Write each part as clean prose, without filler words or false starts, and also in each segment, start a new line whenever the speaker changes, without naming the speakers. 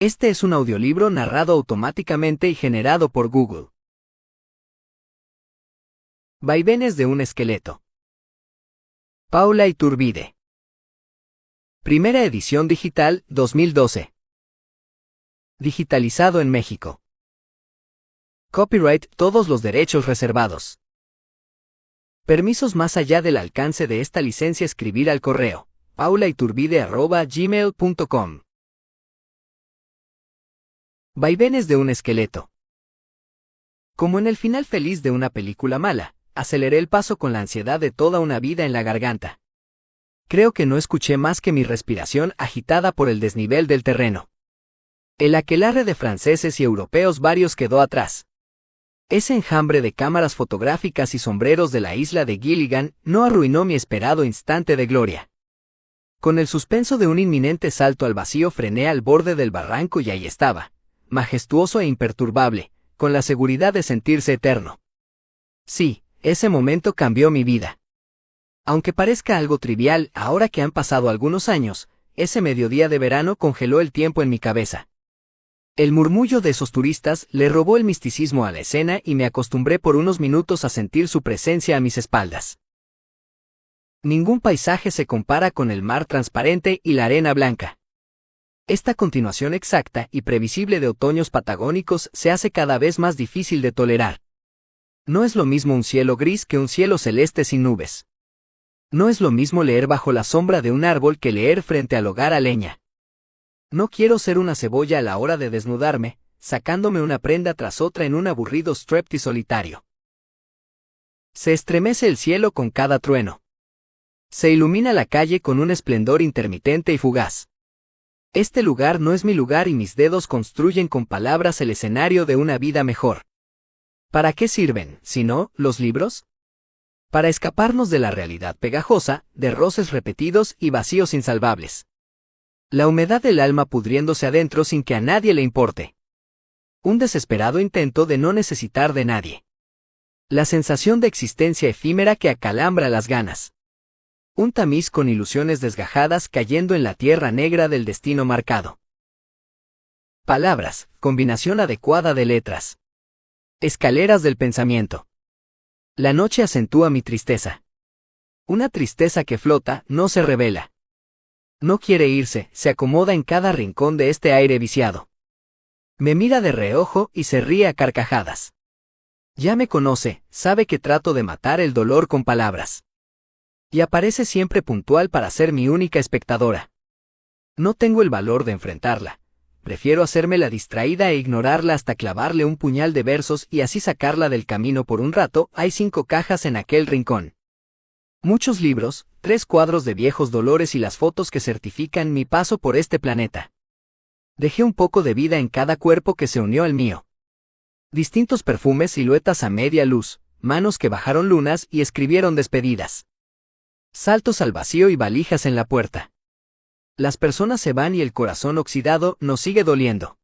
Este es un audiolibro narrado automáticamente y generado por Google. Vaivenes de un esqueleto. Paula Iturbide. Primera edición digital, 2012. Digitalizado en México. Copyright, todos los derechos reservados. Permisos más allá del alcance de esta licencia. Escribir al correo paulaiturbide@gmail.com. Vaivenes de un esqueleto. Como en el final feliz de una película mala, aceleré el paso con la ansiedad de toda una vida en la garganta. Creo que no escuché más que mi respiración agitada por el desnivel del terreno. El aquelarre de franceses y europeos varios quedó atrás. Ese enjambre de cámaras fotográficas y sombreros de la isla de Gilligan no arruinó mi esperado instante de gloria. Con el suspenso de un inminente salto al vacío frené al borde del barranco y ahí estaba, majestuoso e imperturbable, con la seguridad de sentirse eterno. Sí, ese momento cambió mi vida. Aunque parezca algo trivial, ahora que han pasado algunos años, ese mediodía de verano congeló el tiempo en mi cabeza. El murmullo de esos turistas le robó el misticismo a la escena y me acostumbré por unos minutos a sentir su presencia a mis espaldas. Ningún paisaje se compara con el mar transparente y la arena blanca. Esta continuación exacta y previsible de otoños patagónicos se hace cada vez más difícil de tolerar. No es lo mismo un cielo gris que un cielo celeste sin nubes. No es lo mismo leer bajo la sombra de un árbol que leer frente al hogar a leña. No quiero ser una cebolla a la hora de desnudarme, sacándome una prenda tras otra en un aburrido striptease solitario. Se estremece el cielo con cada trueno. Se ilumina la calle con un esplendor intermitente y fugaz. Este lugar no es mi lugar y mis dedos construyen con palabras el escenario de una vida mejor. ¿Para qué sirven, si no, los libros? Para escaparnos de la realidad pegajosa, de roces repetidos y vacíos insalvables. La humedad del alma pudriéndose adentro sin que a nadie le importe. Un desesperado intento de no necesitar de nadie. La sensación de existencia efímera que acalambra las ganas. Un tamiz con ilusiones desgajadas cayendo en la tierra negra del destino marcado. Palabras, combinación adecuada de letras. Escaleras del pensamiento. La noche acentúa mi tristeza. Una tristeza que flota, no se revela. No quiere irse, se acomoda en cada rincón de este aire viciado. Me mira de reojo y se ríe a carcajadas. Ya me conoce, sabe que trato de matar el dolor con palabras. Y aparece siempre puntual para ser mi única espectadora. No tengo el valor de enfrentarla. Prefiero hacerme la distraída e ignorarla hasta clavarle un puñal de versos y así sacarla del camino por un rato. Hay 5 cajas en aquel rincón. Muchos libros, 3 cuadros de viejos dolores y las fotos que certifican mi paso por este planeta. Dejé un poco de vida en cada cuerpo que se unió al mío. Distintos perfumes, siluetas a media luz, manos que bajaron lunas y escribieron despedidas. Saltos al vacío y valijas en la puerta. Las personas se van y el corazón oxidado nos sigue doliendo.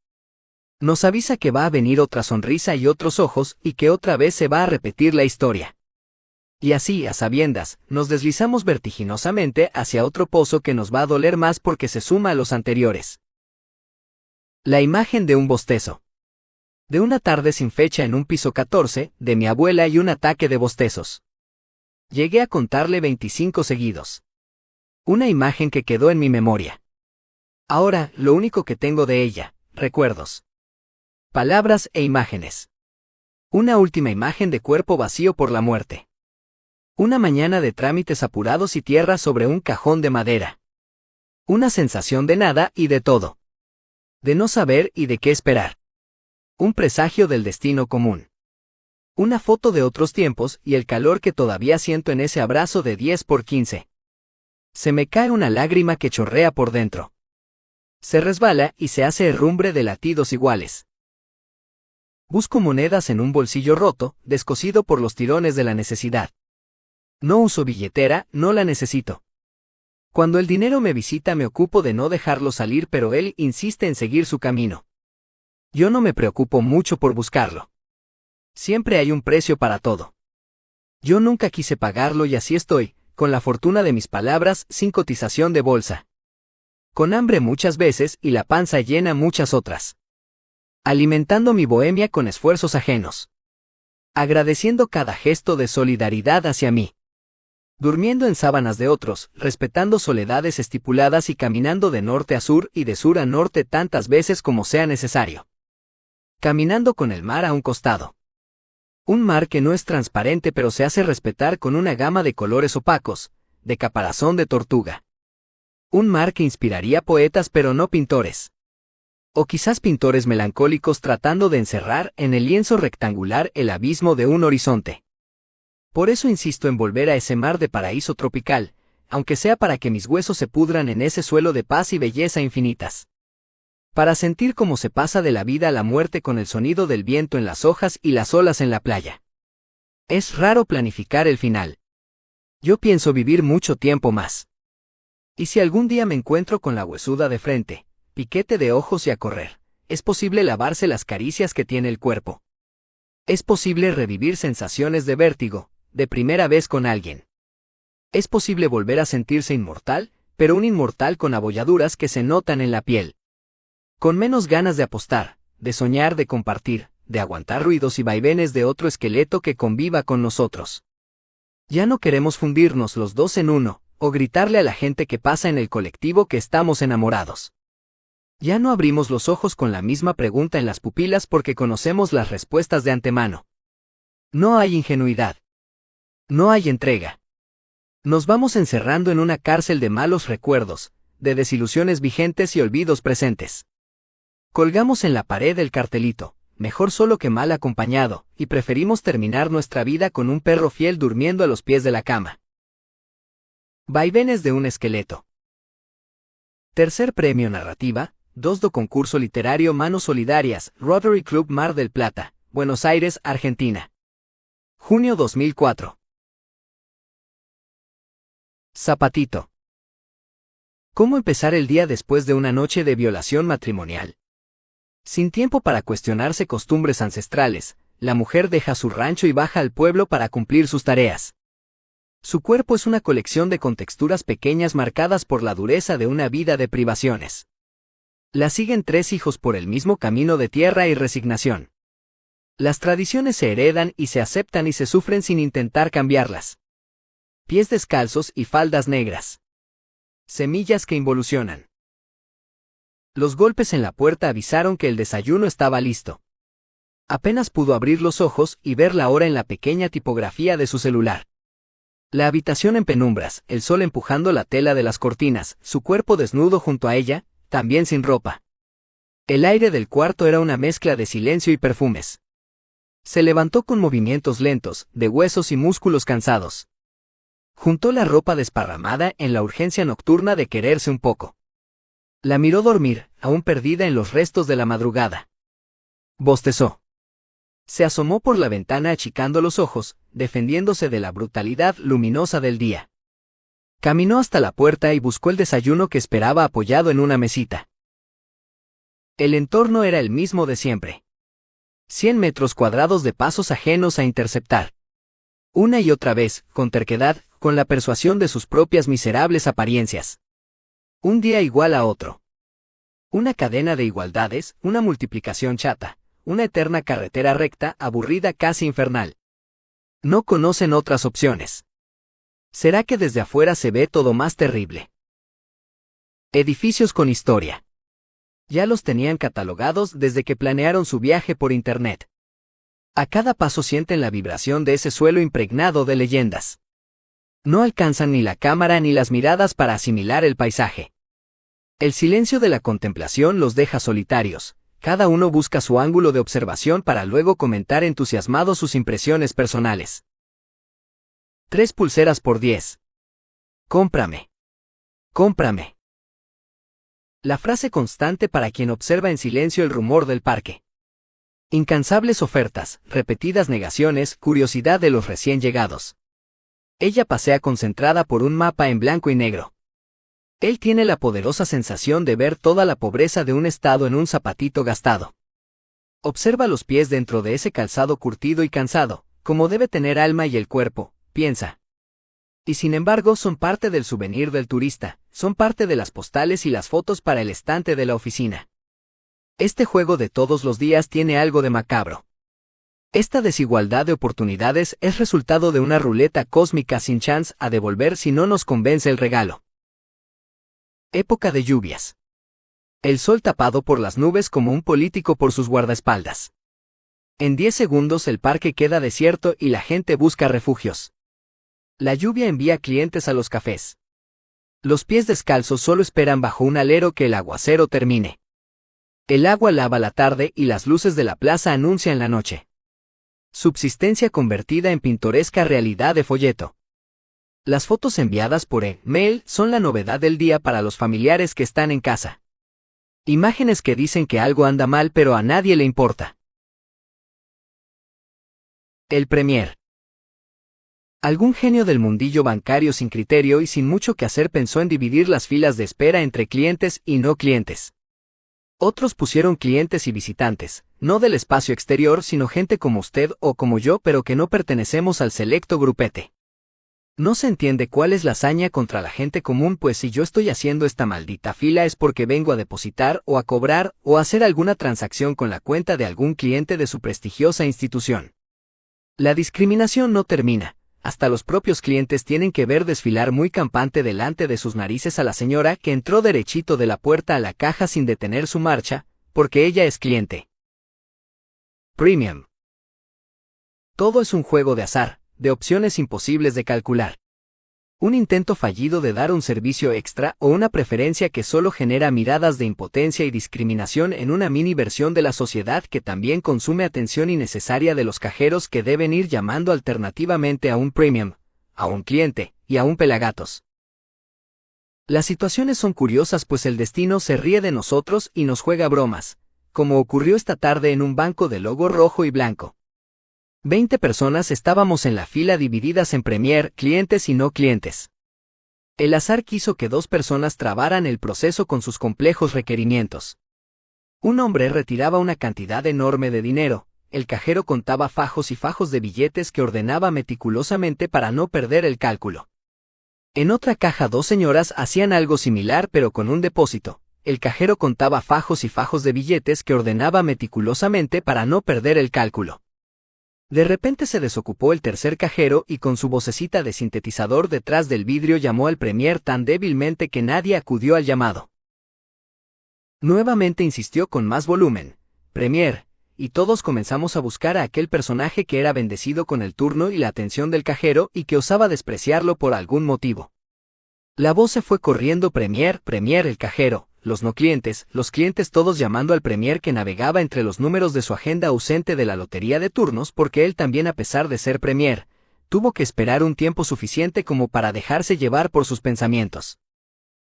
Nos avisa que va a venir otra sonrisa y otros ojos y que otra vez se va a repetir la historia. Y así, a sabiendas, nos deslizamos vertiginosamente hacia otro pozo que nos va a doler más porque se suma a los anteriores. La imagen de un bostezo. De una tarde sin fecha en un piso 14, de mi abuela y un ataque de bostezos. Llegué a contarle 25 seguidos. Una imagen que quedó en mi memoria. Ahora, lo único que tengo de ella, recuerdos. Palabras e imágenes. Una última imagen de cuerpo vacío por la muerte. Una mañana de trámites apurados y tierra sobre un cajón de madera. Una sensación de nada y de todo. De no saber y de qué esperar. Un presagio del destino común. Una foto de otros tiempos y el calor que todavía siento en ese abrazo de 10x15. Se me cae una lágrima que chorrea por dentro. Se resbala y se hace herrumbre de latidos iguales. Busco monedas en un bolsillo roto, descosido por los tirones de la necesidad. No uso billetera, no la necesito. Cuando el dinero me visita me ocupo de no dejarlo salir, pero él insiste en seguir su camino. Yo no me preocupo mucho por buscarlo. Siempre hay un precio para todo. Yo nunca quise pagarlo y así estoy, con la fortuna de mis palabras, sin cotización de bolsa. Con hambre muchas veces y la panza llena muchas otras. Alimentando mi bohemia con esfuerzos ajenos. Agradeciendo cada gesto de solidaridad hacia mí. Durmiendo en sábanas de otros, respetando soledades estipuladas y caminando de norte a sur y de sur a norte tantas veces como sea necesario. Caminando con el mar a un costado. Un mar que no es transparente pero se hace respetar con una gama de colores opacos, de caparazón de tortuga. Un mar que inspiraría poetas pero no pintores. O quizás pintores melancólicos tratando de encerrar en el lienzo rectangular el abismo de un horizonte. Por eso insisto en volver a ese mar de paraíso tropical, aunque sea para que mis huesos se pudran en ese suelo de paz y belleza infinitas. Para sentir cómo se pasa de la vida a la muerte con el sonido del viento en las hojas y las olas en la playa. Es raro planificar el final. Yo pienso vivir mucho tiempo más. Y si algún día me encuentro con la huesuda de frente, piquete de ojos y a correr, es posible lavarse las caricias que tiene el cuerpo. Es posible revivir sensaciones de vértigo, de primera vez con alguien. Es posible volver a sentirse inmortal, pero un inmortal con abolladuras que se notan en la piel. Con menos ganas de apostar, de soñar, de compartir, de aguantar ruidos y vaivenes de otro esqueleto que conviva con nosotros. Ya no queremos fundirnos los dos en uno, o gritarle a la gente que pasa en el colectivo que estamos enamorados. Ya no abrimos los ojos con la misma pregunta en las pupilas porque conocemos las respuestas de antemano. No hay ingenuidad. No hay entrega. Nos vamos encerrando en una cárcel de malos recuerdos, de desilusiones vigentes y olvidos presentes. Colgamos en la pared el cartelito, mejor solo que mal acompañado, y preferimos terminar nuestra vida con un perro fiel durmiendo a los pies de la cama. Vaivenes de un esqueleto. Tercer premio narrativa, 2 do concurso literario Manos Solidarias, Rotary Club Mar del Plata, Buenos Aires, Argentina. Junio 2004. Zapatito. ¿Cómo empezar el día después de una noche de violación matrimonial? Sin tiempo para cuestionarse costumbres ancestrales, la mujer deja su rancho y baja al pueblo para cumplir sus tareas. Su cuerpo es una colección de contexturas pequeñas marcadas por la dureza de una vida de privaciones. La siguen 3 hijos por el mismo camino de tierra y resignación. Las tradiciones se heredan y se aceptan y se sufren sin intentar cambiarlas. Pies descalzos y faldas negras. Semillas que involucionan. Los golpes en la puerta avisaron que el desayuno estaba listo. Apenas pudo abrir los ojos y ver la hora en la pequeña tipografía de su celular. La habitación en penumbras, el sol empujando la tela de las cortinas, su cuerpo desnudo junto a ella, también sin ropa. El aire del cuarto era una mezcla de silencio y perfumes. Se levantó con movimientos lentos, de huesos y músculos cansados. Juntó la ropa desparramada en la urgencia nocturna de quererse un poco. La miró dormir, aún perdida en los restos de la madrugada. Bostezó. Se asomó por la ventana achicando los ojos, defendiéndose de la brutalidad luminosa del día. Caminó hasta la puerta y buscó el desayuno que esperaba apoyado en una mesita. El entorno era el mismo de siempre. 100 metros cuadrados de pasos ajenos a interceptar. Una y otra vez, con terquedad, con la persuasión de sus propias miserables apariencias. Un día igual a otro. Una cadena de igualdades, una multiplicación chata, una eterna carretera recta, aburrida, casi infernal. No conocen otras opciones. ¿Será que desde afuera se ve todo más terrible? Edificios con historia. Ya los tenían catalogados desde que planearon su viaje por internet. A cada paso sienten la vibración de ese suelo impregnado de leyendas. No alcanzan ni la cámara ni las miradas para asimilar el paisaje. El silencio de la contemplación los deja solitarios, cada uno busca su ángulo de observación para luego comentar entusiasmados sus impresiones personales. 3 pulseras por 10. Cómprame. Cómprame. La frase constante para quien observa en silencio el rumor del parque. Incansables ofertas, repetidas negaciones, curiosidad de los recién llegados. Ella pasea concentrada por un mapa en blanco y negro. Él tiene la poderosa sensación de ver toda la pobreza de un estado en un zapatito gastado. Observa los pies dentro de ese calzado curtido y cansado, como debe tener alma y el cuerpo, piensa. Y sin embargo son parte del souvenir del turista, son parte de las postales y las fotos para el estante de la oficina. Este juego de todos los días tiene algo de macabro. Esta desigualdad de oportunidades es resultado de una ruleta cósmica sin chance a devolver si no nos convence el regalo. Época de lluvias. El sol tapado por las nubes como un político por sus guardaespaldas. En 10 segundos el parque queda desierto y la gente busca refugios. La lluvia envía clientes a los cafés. Los pies descalzos solo esperan bajo un alero que el aguacero termine. El agua lava la tarde y las luces de la plaza anuncian la noche. Subsistencia convertida en pintoresca realidad de folleto. Las fotos enviadas por e-mail son la novedad del día para los familiares que están en casa. Imágenes que dicen que algo anda mal pero a nadie le importa. El Premier. Algún genio del mundillo bancario sin criterio y sin mucho que hacer pensó en dividir las filas de espera entre clientes y no clientes. Otros pusieron clientes y visitantes, no del espacio exterior sino gente como usted o como yo pero que no pertenecemos al selecto grupete. No se entiende cuál es la hazaña contra la gente común, pues si yo estoy haciendo esta maldita fila es porque vengo a depositar o a cobrar o a hacer alguna transacción con la cuenta de algún cliente de su prestigiosa institución. La discriminación no termina. Hasta los propios clientes tienen que ver desfilar muy campante delante de sus narices a la señora que entró derechito de la puerta a la caja sin detener su marcha, porque ella es cliente. Premium. Todo es un juego de azar, de opciones imposibles de calcular. Un intento fallido de dar un servicio extra o una preferencia que solo genera miradas de impotencia y discriminación en una mini versión de la sociedad que también consume atención innecesaria de los cajeros que deben ir llamando alternativamente a un premium, a un cliente y a un pelagatos. Las situaciones son curiosas pues el destino se ríe de nosotros y nos juega bromas, como ocurrió esta tarde en un banco de logo rojo y blanco. 20 personas estábamos en la fila divididas en Premier, clientes y no clientes. El azar quiso que 2 personas trabaran el proceso con sus complejos requerimientos. Un hombre retiraba una cantidad enorme de dinero, el cajero contaba fajos y fajos de billetes que ordenaba meticulosamente para no perder el cálculo. En otra caja 2 señoras hacían algo similar pero con un depósito, el cajero contaba fajos y fajos de billetes que ordenaba meticulosamente para no perder el cálculo. De repente se desocupó el tercer cajero y con su vocecita de sintetizador detrás del vidrio llamó al Premier tan débilmente que nadie acudió al llamado. Nuevamente insistió con más volumen, Premier, y todos comenzamos a buscar a aquel personaje que era bendecido con el turno y la atención del cajero y que osaba despreciarlo por algún motivo. La voz se fue corriendo Premier, Premier el cajero, los clientes todos llamando al Premier que navegaba entre los números de su agenda ausente de la lotería de turnos porque él también a pesar de ser Premier, tuvo que esperar un tiempo suficiente como para dejarse llevar por sus pensamientos.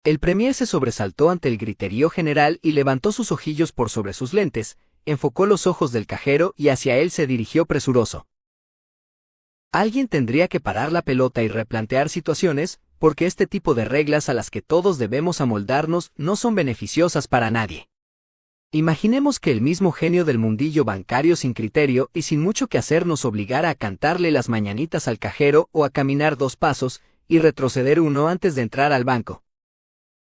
El Premier se sobresaltó ante el griterío general y levantó sus ojillos por sobre sus lentes, enfocó los ojos del cajero y hacia él se dirigió presuroso. Alguien tendría que parar la pelota y replantear situaciones, porque este tipo de reglas a las que todos debemos amoldarnos no son beneficiosas para nadie. Imaginemos que el mismo genio del mundillo bancario sin criterio y sin mucho que hacer nos obligara a cantarle las mañanitas al cajero o a caminar 2 pasos y retroceder 1 antes de entrar al banco.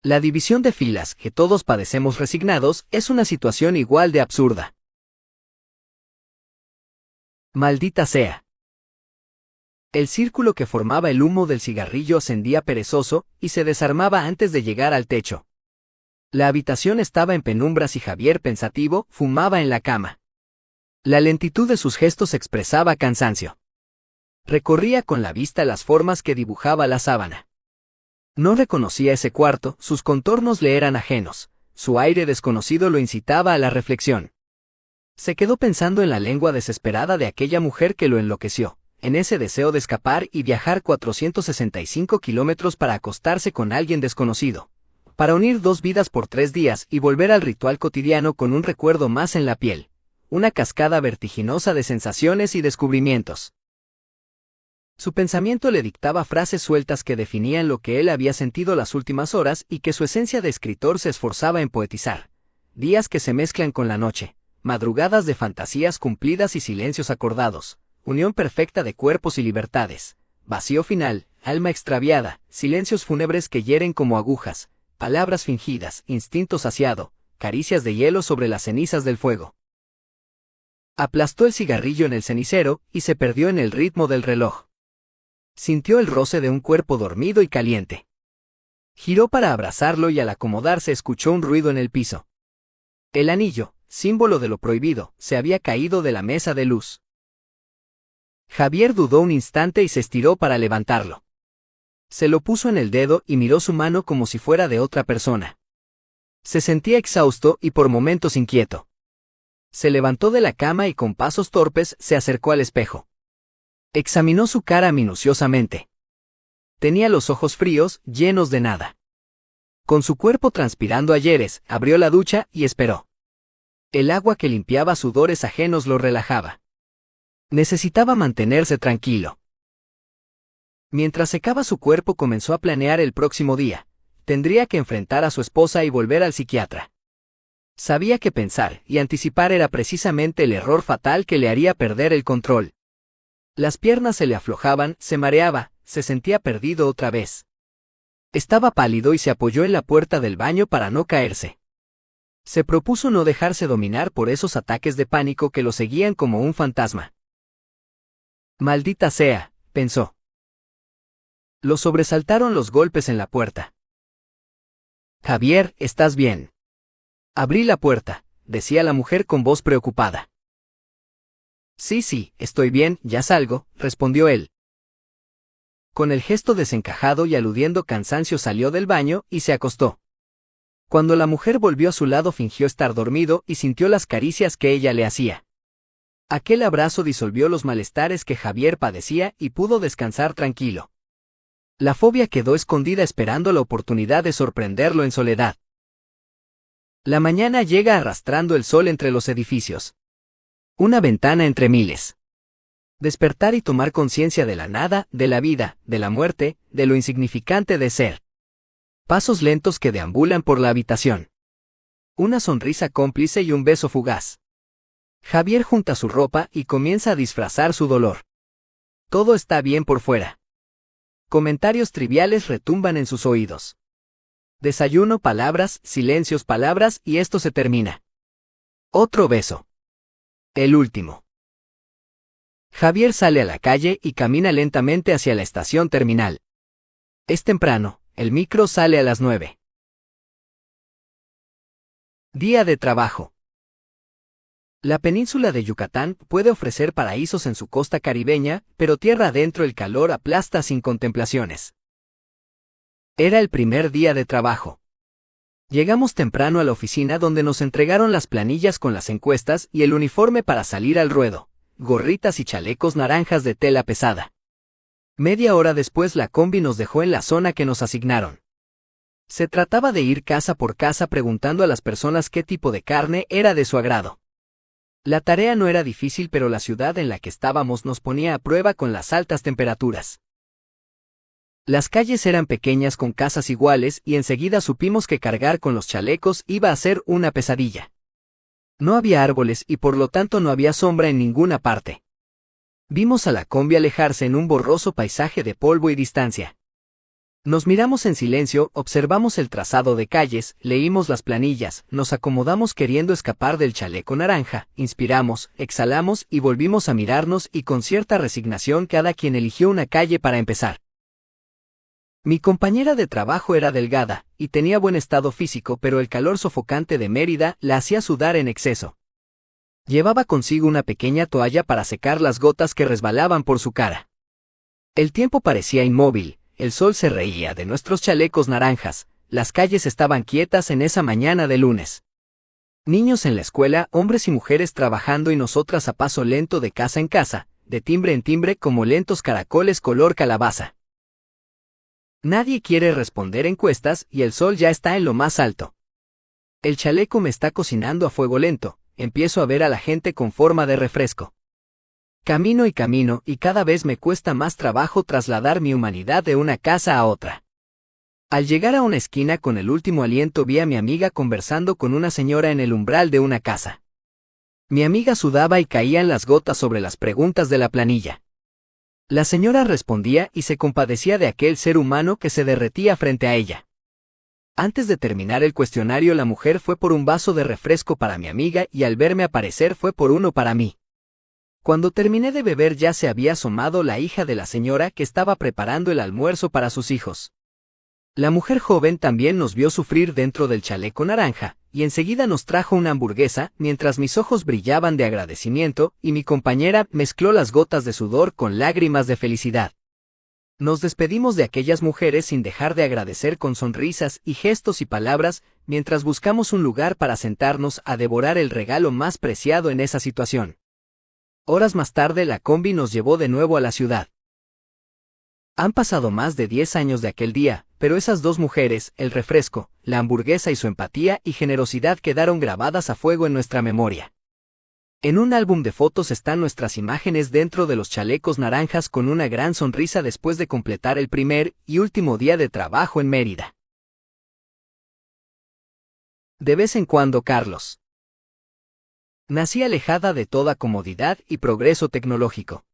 La división de filas, que todos padecemos resignados, es una situación igual de absurda. Maldita sea. El círculo que formaba el humo del cigarrillo ascendía perezoso y se desarmaba antes de llegar al techo. La habitación estaba en penumbras y Javier, pensativo, fumaba en la cama. La lentitud de sus gestos expresaba cansancio. Recorría con la vista las formas que dibujaba la sábana. No reconocía ese cuarto, sus contornos le eran ajenos, su aire desconocido lo incitaba a la reflexión. Se quedó pensando en la lengua desesperada de aquella mujer que lo enloqueció, en ese deseo de escapar y viajar 465 kilómetros para acostarse con alguien desconocido, para unir 2 vidas por 3 días y volver al ritual cotidiano con un recuerdo más en la piel, una cascada vertiginosa de sensaciones y descubrimientos. Su pensamiento le dictaba frases sueltas que definían lo que él había sentido las últimas horas y que su esencia de escritor se esforzaba en poetizar. Días que se mezclan con la noche, madrugadas de fantasías cumplidas y silencios acordados, unión perfecta de cuerpos y libertades, vacío final, alma extraviada, silencios fúnebres que hieren como agujas, palabras fingidas, instinto saciado, caricias de hielo sobre las cenizas del fuego. Aplastó el cigarrillo en el cenicero y se perdió en el ritmo del reloj. Sintió el roce de un cuerpo dormido y caliente. Giró para abrazarlo y al acomodarse escuchó un ruido en el piso. El anillo, símbolo de lo prohibido, se había caído de la mesa de luz. Javier dudó un instante y se estiró para levantarlo. Se lo puso en el dedo y miró su mano como si fuera de otra persona. Se sentía exhausto y por momentos inquieto. Se levantó de la cama y con pasos torpes se acercó al espejo. Examinó su cara minuciosamente. Tenía los ojos fríos, llenos de nada. Con su cuerpo transpirando ayeres, abrió la ducha y esperó. El agua que limpiaba sudores ajenos lo relajaba. Necesitaba mantenerse tranquilo. Mientras secaba su cuerpo comenzó a planear el próximo día. Tendría que enfrentar a su esposa y volver al psiquiatra. Sabía que pensar y anticipar era precisamente el error fatal que le haría perder el control. Las piernas se le aflojaban, se mareaba, se sentía perdido otra vez. Estaba pálido y se apoyó en la puerta del baño para no caerse. Se propuso no dejarse dominar por esos ataques de pánico que lo seguían como un fantasma. Maldita sea, pensó. Lo sobresaltaron los golpes en la puerta. Javier, ¿estás bien? Abrí la puerta, decía la mujer con voz preocupada. Sí, estoy bien, ya salgo, respondió él. Con el gesto desencajado y aludiendo cansancio salió del baño y se acostó. Cuando la mujer volvió a su lado fingió estar dormido y sintió las caricias que ella le hacía. Aquel abrazo disolvió los malestares que Javier padecía y pudo descansar tranquilo. La fobia quedó escondida esperando la oportunidad de sorprenderlo en soledad. La mañana llega arrastrando el sol entre los edificios. Una ventana entre miles. Despertar y tomar conciencia de la nada, de la vida, de la muerte, de lo insignificante de ser. Pasos lentos que deambulan por la habitación. Una sonrisa cómplice y un beso fugaz. Javier junta su ropa y comienza a disfrazar su dolor. Todo está bien por fuera. Comentarios triviales retumban en sus oídos. Desayuno, palabras, silencios, palabras y esto se termina. Otro beso. El último. Javier sale a la calle y camina lentamente hacia la estación terminal. Es temprano, el micro sale a las 9. Día de trabajo. La península de Yucatán puede ofrecer paraísos en su costa caribeña, pero tierra adentro el calor aplasta sin contemplaciones. Era el primer día de trabajo. Llegamos temprano a la oficina donde nos entregaron las planillas con las encuestas y el uniforme para salir al ruedo, gorritas y chalecos naranjas de tela pesada. Media hora después la combi nos dejó en la zona que nos asignaron. Se trataba de ir casa por casa preguntando a las personas qué tipo de carne era de su agrado. La tarea no era difícil, pero la ciudad en la que estábamos nos ponía a prueba con las altas temperaturas. Las calles eran pequeñas con casas iguales y enseguida supimos que cargar con los chalecos iba a ser una pesadilla. No había árboles y por lo tanto no había sombra en ninguna parte. Vimos a la combi alejarse en un borroso paisaje de polvo y distancia. Nos miramos en silencio, observamos el trazado de calles, leímos las planillas, nos acomodamos queriendo escapar del chaleco naranja, inspiramos, exhalamos y volvimos a mirarnos y con cierta resignación cada quien eligió una calle para empezar. Mi compañera de trabajo era delgada, y tenía buen estado físico, pero el calor sofocante de Mérida la hacía sudar en exceso. Llevaba consigo una pequeña toalla para secar las gotas que resbalaban por su cara. El tiempo parecía inmóvil, el sol se reía de nuestros chalecos naranjas, las calles estaban quietas en esa mañana de lunes. Niños en la escuela, hombres y mujeres trabajando y nosotras a paso lento de casa en casa, de timbre en timbre como lentos caracoles color calabaza. Nadie quiere responder encuestas y el sol ya está en lo más alto. El chaleco me está cocinando a fuego lento, empiezo a ver a la gente con forma de refresco. Camino y cada vez me cuesta más trabajo trasladar mi humanidad de una casa a otra. Al llegar a una esquina con el último aliento vi a mi amiga conversando con una señora en el umbral de una casa. Mi amiga sudaba y caían las gotas sobre las preguntas de la planilla. La señora respondía y se compadecía de aquel ser humano que se derretía frente a ella. Antes de terminar el cuestionario, la mujer fue por un vaso de refresco para mi amiga y al verme aparecer fue por uno para mí. Cuando terminé de beber ya se había asomado la hija de la señora que estaba preparando el almuerzo para sus hijos. La mujer joven también nos vio sufrir dentro del chaleco naranja, y enseguida nos trajo una hamburguesa, mientras mis ojos brillaban de agradecimiento, y mi compañera mezcló las gotas de sudor con lágrimas de felicidad. Nos despedimos de aquellas mujeres sin dejar de agradecer con sonrisas y gestos y palabras, mientras buscamos un lugar para sentarnos a devorar el regalo más preciado en esa situación. Horas más tarde la combi nos llevó de nuevo a la ciudad. Han pasado más de 10 años de aquel día, pero esas dos mujeres, el refresco, la hamburguesa y su empatía y generosidad quedaron grabadas a fuego en nuestra memoria. En un álbum de fotos están nuestras imágenes dentro de los chalecos naranjas con una gran sonrisa después de completar el primer y último día de trabajo en Mérida. De vez en cuando, Carlos. Nací alejada de toda comodidad y progreso tecnológico.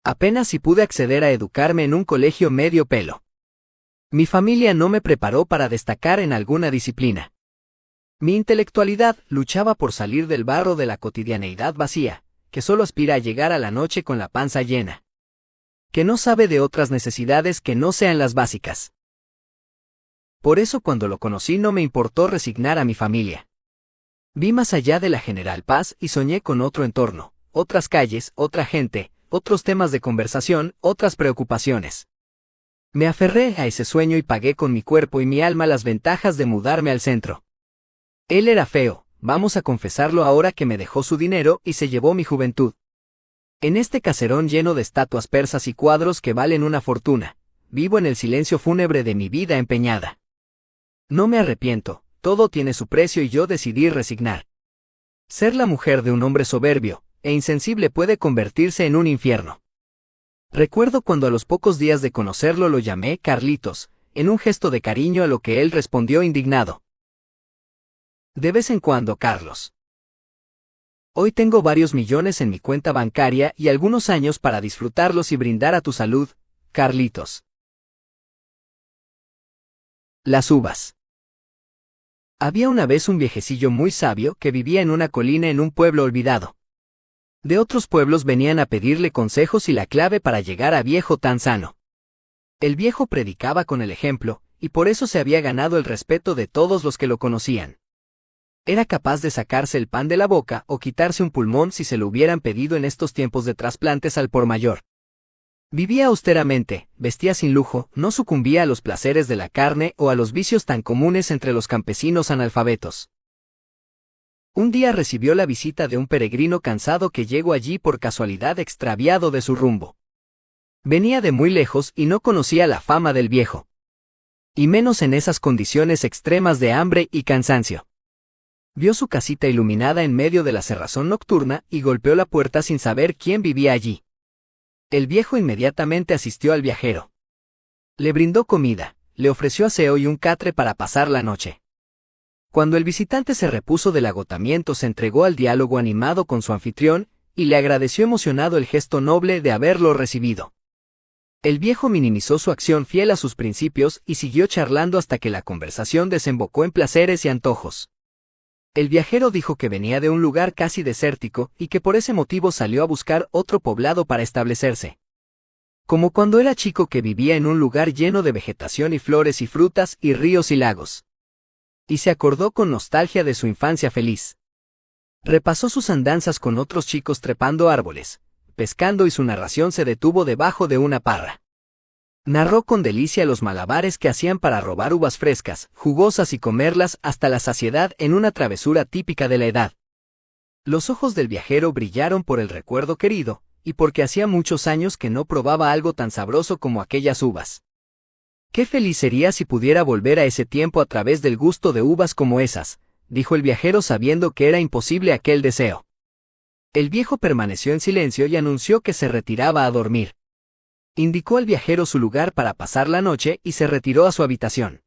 Apenas si pude acceder a educarme en un colegio medio pelo. Mi familia no me preparó para destacar en alguna disciplina. Mi intelectualidad luchaba por salir del barro de la cotidianeidad vacía, que solo aspira a llegar a la noche con la panza llena. Que no sabe de otras necesidades que no sean las básicas. Por eso cuando lo conocí no me importó resignar a mi familia. Vi más allá de la general paz y soñé con otro entorno, otras calles, otra gente, otros temas de conversación, otras preocupaciones. Me aferré a ese sueño y pagué con mi cuerpo y mi alma las ventajas de mudarme al centro. Él era feo, vamos a confesarlo ahora que me dejó su dinero y se llevó mi juventud. En este caserón lleno de estatuas persas y cuadros que valen una fortuna, vivo en el silencio fúnebre de mi vida empeñada. No me arrepiento, todo tiene su precio y yo decidí resignar. Ser la mujer de un hombre soberbio e insensible puede convertirse en un infierno. Recuerdo cuando a los pocos días de conocerlo lo llamé Carlitos, en un gesto de cariño a lo que él respondió indignado. De vez en cuando, Carlos. Hoy tengo varios millones en mi cuenta bancaria y algunos años para disfrutarlos y brindar a tu salud, Carlitos. Las uvas. Había una vez un viejecillo muy sabio que vivía en una colina en un pueblo olvidado. De otros pueblos venían a pedirle consejos y la clave para llegar a viejo tan sano. El viejo predicaba con el ejemplo, y por eso se había ganado el respeto de todos los que lo conocían. Era capaz de sacarse el pan de la boca o quitarse un pulmón si se lo hubieran pedido en estos tiempos de trasplantes al por mayor. Vivía austeramente, vestía sin lujo, no sucumbía a los placeres de la carne o a los vicios tan comunes entre los campesinos analfabetos. Un día recibió la visita de un peregrino cansado que llegó allí por casualidad extraviado de su rumbo. Venía de muy lejos y no conocía la fama del viejo. Y menos en esas condiciones extremas de hambre y cansancio. Vio su casita iluminada en medio de la cerrazón nocturna y golpeó la puerta sin saber quién vivía allí. El viejo inmediatamente asistió al viajero. Le brindó comida, le ofreció aseo y un catre para pasar la noche. Cuando el visitante se repuso del agotamiento se entregó al diálogo animado con su anfitrión, y le agradeció emocionado el gesto noble de haberlo recibido. El viejo minimizó su acción fiel a sus principios y siguió charlando hasta que la conversación desembocó en placeres y antojos. El viajero dijo que venía de un lugar casi desértico y que por ese motivo salió a buscar otro poblado para establecerse. Como cuando era chico que vivía en un lugar lleno de vegetación y flores y frutas y ríos y lagos. Y se acordó con nostalgia de su infancia feliz. Repasó sus andanzas con otros chicos trepando árboles, pescando y su narración se detuvo debajo de una parra. Narró con delicia los malabares que hacían para robar uvas frescas, jugosas y comerlas hasta la saciedad en una travesura típica de la edad. Los ojos del viajero brillaron por el recuerdo querido, y porque hacía muchos años que no probaba algo tan sabroso como aquellas uvas. Qué feliz sería si pudiera volver a ese tiempo a través del gusto de uvas como esas, dijo el viajero sabiendo que era imposible aquel deseo. El viejo permaneció en silencio y anunció que se retiraba a dormir. Indicó al viajero su lugar para pasar la noche y se retiró a su habitación.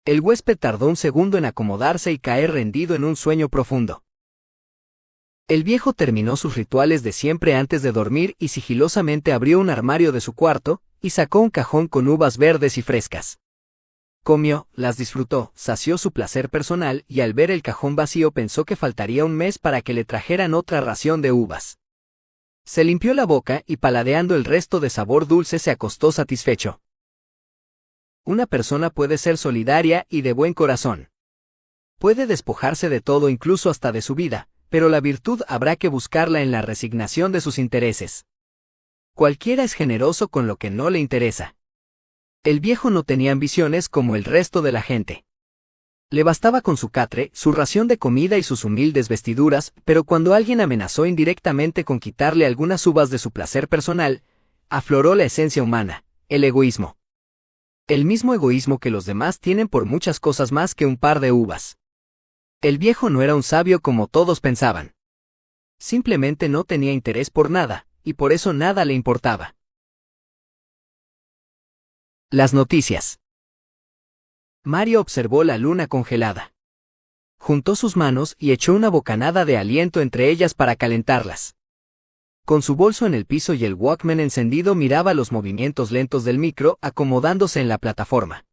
El huésped tardó un segundo en acomodarse y caer rendido en un sueño profundo. El viejo terminó sus rituales de siempre antes de dormir y sigilosamente abrió un armario de su cuarto y sacó un cajón con uvas verdes y frescas. Comió, las disfrutó, sació su placer personal y al ver el cajón vacío pensó que faltaría un mes para que le trajeran otra ración de uvas. Se limpió la boca y paladeando el resto de sabor dulce se acostó satisfecho. Una persona puede ser solidaria y de buen corazón. Puede despojarse de todo incluso hasta de su vida, pero la virtud habrá que buscarla en la resignación de sus intereses. Cualquiera es generoso con lo que no le interesa. El viejo no tenía ambiciones como el resto de la gente. Le bastaba con su catre, su ración de comida y sus humildes vestiduras, pero cuando alguien amenazó indirectamente con quitarle algunas uvas de su placer personal, afloró la esencia humana, el egoísmo. El mismo egoísmo que los demás tienen por muchas cosas más que un par de uvas. El viejo no era un sabio como todos pensaban. Simplemente no tenía interés por nada, y por eso nada le importaba. Las noticias. Mario observó la luna congelada. Juntó sus manos y echó una bocanada de aliento entre ellas para calentarlas. Con su bolso en el piso y el Walkman encendido miraba los movimientos lentos del micro acomodándose en la plataforma.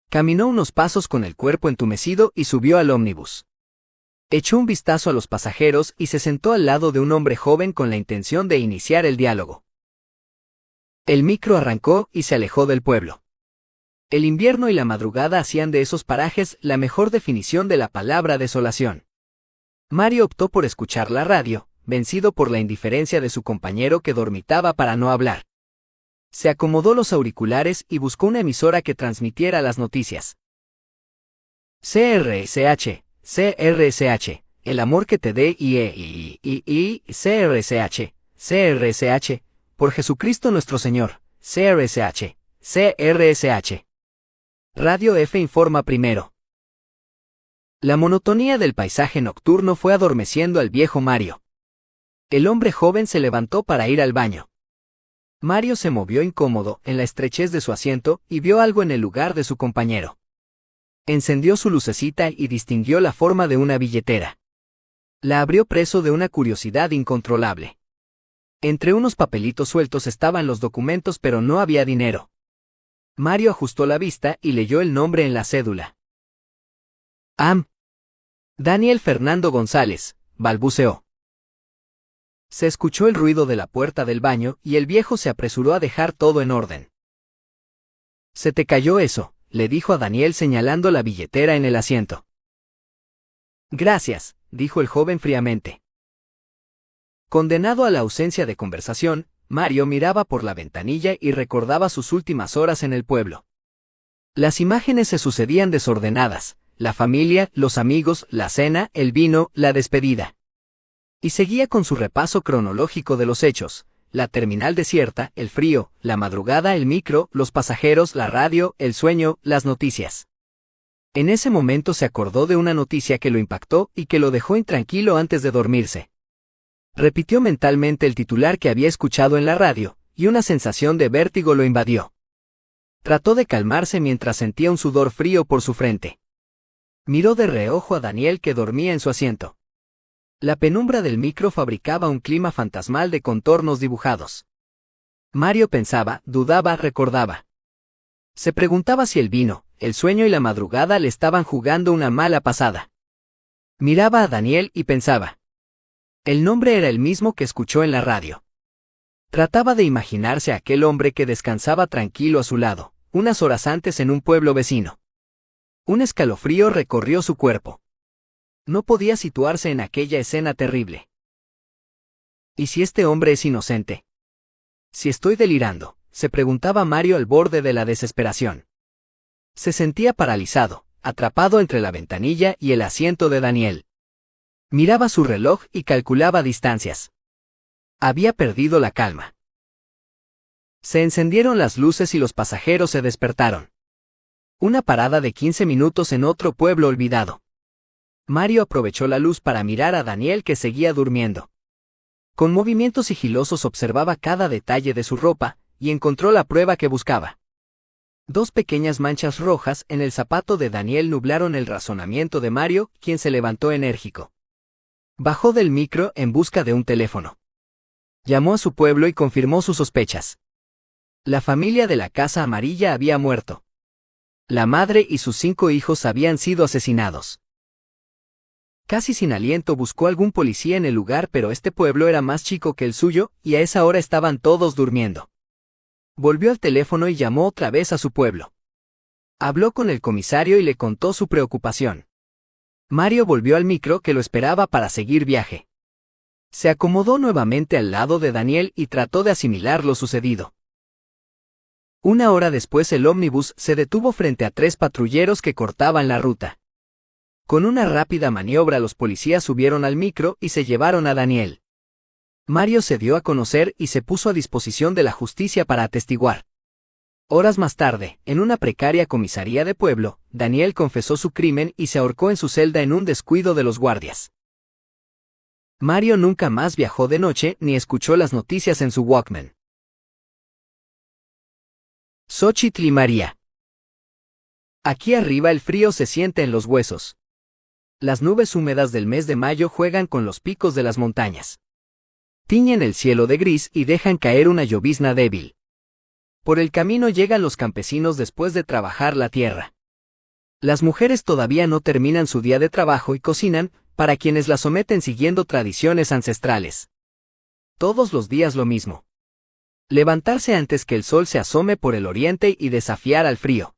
Caminó unos pasos con el cuerpo entumecido y subió al ómnibus. Echó un vistazo a los pasajeros y se sentó al lado de un hombre joven con la intención de iniciar el diálogo. El micro arrancó y se alejó del pueblo. El invierno y la madrugada hacían de esos parajes la mejor definición de la palabra desolación. Mario optó por escuchar la radio, vencido por la indiferencia de su compañero que dormitaba para no hablar. Se acomodó los auriculares y buscó una emisora que transmitiera las noticias. CRSH, CRSH, el amor que te dé CRSH, CRSH, por Jesucristo nuestro Señor, CRSH, CRSH. Radio F informa primero. La monotonía del paisaje nocturno fue adormeciendo al viejo Mario. El hombre joven se levantó para ir al baño. Mario se movió incómodo en la estrechez de su asiento y vio algo en el lugar de su compañero. Encendió su lucecita y distinguió la forma de una billetera. La abrió preso de una curiosidad incontrolable. Entre unos papelitos sueltos estaban los documentos pero no había dinero. Mario ajustó la vista y leyó el nombre en la cédula. Daniel Fernando González, balbuceó. Se escuchó el ruido de la puerta del baño y el viejo se apresuró a dejar todo en orden. «Se te cayó eso», le dijo a Daniel señalando la billetera en el asiento. «Gracias», dijo el joven fríamente. Condenado a la ausencia de conversación, Mario miraba por la ventanilla y recordaba sus últimas horas en el pueblo. Las imágenes se sucedían desordenadas, la familia, los amigos, la cena, el vino, la despedida. Y seguía con su repaso cronológico de los hechos, la terminal desierta, el frío, la madrugada, el micro, los pasajeros, la radio, el sueño, las noticias. En ese momento se acordó de una noticia que lo impactó y que lo dejó intranquilo antes de dormirse. Repitió mentalmente el titular que había escuchado en la radio, y una sensación de vértigo lo invadió. Trató de calmarse mientras sentía un sudor frío por su frente. Miró de reojo a Daniel que dormía en su asiento. La penumbra del micro fabricaba un clima fantasmal de contornos dibujados. Mario pensaba, dudaba, recordaba. Se preguntaba si el vino, el sueño y la madrugada le estaban jugando una mala pasada. Miraba a Daniel y pensaba. El nombre era el mismo que escuchó en la radio. Trataba de imaginarse a aquel hombre que descansaba tranquilo a su lado, unas horas antes en un pueblo vecino. Un escalofrío recorrió su cuerpo. No podía situarse en aquella escena terrible. ¿Y si este hombre es inocente? Si estoy delirando, se preguntaba Mario al borde de la desesperación. Se sentía paralizado, atrapado entre la ventanilla y el asiento de Daniel. Miraba su reloj y calculaba distancias. Había perdido la calma. Se encendieron las luces y los pasajeros se despertaron. Una parada de 15 minutos en otro pueblo olvidado. Mario aprovechó la luz para mirar a Daniel que seguía durmiendo. Con movimientos sigilosos observaba cada detalle de su ropa, y encontró la prueba que buscaba. 2 pequeñas manchas rojas en el zapato de Daniel nublaron el razonamiento de Mario, quien se levantó enérgico. Bajó del micro en busca de un teléfono. Llamó a su pueblo y confirmó sus sospechas. La familia de la Casa Amarilla había muerto. La madre y sus 5 hijos habían sido asesinados. Casi sin aliento buscó algún policía en el lugar, pero este pueblo era más chico que el suyo, y a esa hora estaban todos durmiendo. Volvió al teléfono y llamó otra vez a su pueblo. Habló con el comisario y le contó su preocupación. Mario volvió al micro que lo esperaba para seguir viaje. Se acomodó nuevamente al lado de Daniel y trató de asimilar lo sucedido. Una hora después el ómnibus se detuvo frente a 3 patrulleros que cortaban la ruta. Con una rápida maniobra los policías subieron al micro y se llevaron a Daniel. Mario se dio a conocer y se puso a disposición de la justicia para atestiguar. Horas más tarde, en una precaria comisaría de pueblo, Daniel confesó su crimen y se ahorcó en su celda en un descuido de los guardias. Mario nunca más viajó de noche ni escuchó las noticias en su Walkman. Xóchitl y María. Aquí arriba el frío se siente en los huesos. Las nubes húmedas del mes de mayo juegan con los picos de las montañas. Tiñen el cielo de gris y dejan caer una llovizna débil. Por el camino llegan los campesinos después de trabajar la tierra. Las mujeres todavía no terminan su día de trabajo y cocinan, para quienes la someten siguiendo tradiciones ancestrales. Todos los días lo mismo. Levantarse antes que el sol se asome por el oriente y desafiar al frío.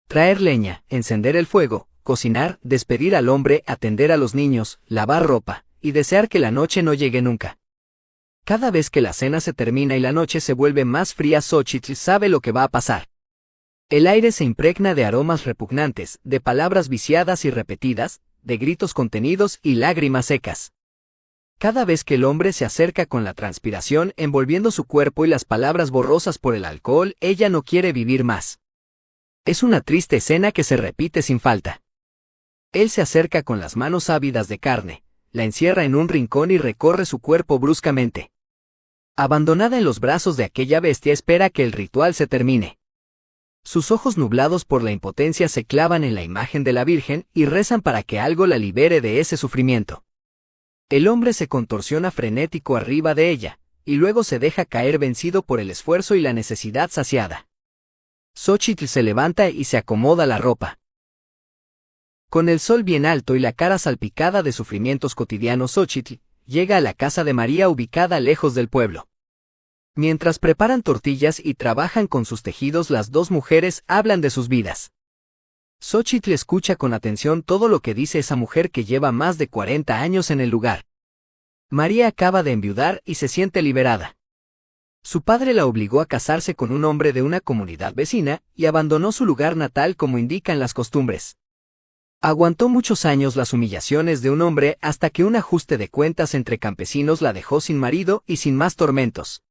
Traer leña, encender el fuego, cocinar, despedir al hombre, atender a los niños, lavar ropa, y desear que la noche no llegue nunca. Cada vez que la cena se termina y la noche se vuelve más fría, Xóchitl sabe lo que va a pasar. El aire se impregna de aromas repugnantes, de palabras viciadas y repetidas, de gritos contenidos y lágrimas secas. Cada vez que el hombre se acerca con la transpiración envolviendo su cuerpo y las palabras borrosas por el alcohol, ella no quiere vivir más. Es una triste escena que se repite sin falta. Él se acerca con las manos ávidas de carne, la encierra en un rincón y recorre su cuerpo bruscamente. Abandonada en los brazos de aquella bestia, espera que el ritual se termine. Sus ojos nublados por la impotencia se clavan en la imagen de la Virgen y rezan para que algo la libere de ese sufrimiento. El hombre se contorsiona frenético arriba de ella, y luego se deja caer vencido por el esfuerzo y la necesidad saciada. Xóchitl se levanta y se acomoda la ropa. Con el sol bien alto y la cara salpicada de sufrimientos cotidianos, Xóchitl llega a la casa de María ubicada lejos del pueblo. Mientras preparan tortillas y trabajan con sus tejidos, las 2 mujeres hablan de sus vidas. Xóchitl escucha con atención todo lo que dice esa mujer que lleva más de 40 años en el lugar. María acaba de enviudar y se siente liberada. Su padre la obligó a casarse con un hombre de una comunidad vecina y abandonó su lugar natal como indican las costumbres. Aguantó muchos años las humillaciones de un hombre hasta que un ajuste de cuentas entre campesinos la dejó sin marido y sin más tormentos.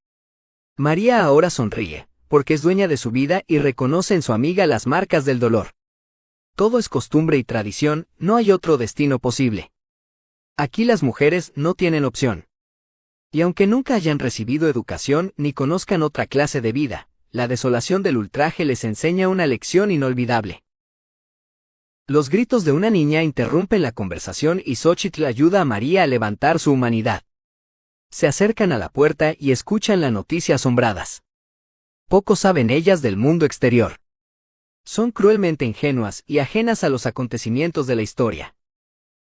María ahora sonríe, porque es dueña de su vida y reconoce en su amiga las marcas del dolor. Todo es costumbre y tradición, no hay otro destino posible. Aquí las mujeres no tienen opción. Y aunque nunca hayan recibido educación ni conozcan otra clase de vida, la desolación del ultraje les enseña una lección inolvidable. Los gritos de una niña interrumpen la conversación y Xóchitl ayuda a María a levantar su humanidad. Se acercan a la puerta y escuchan la noticia asombradas. Poco saben ellas del mundo exterior. Son cruelmente ingenuas y ajenas a los acontecimientos de la historia.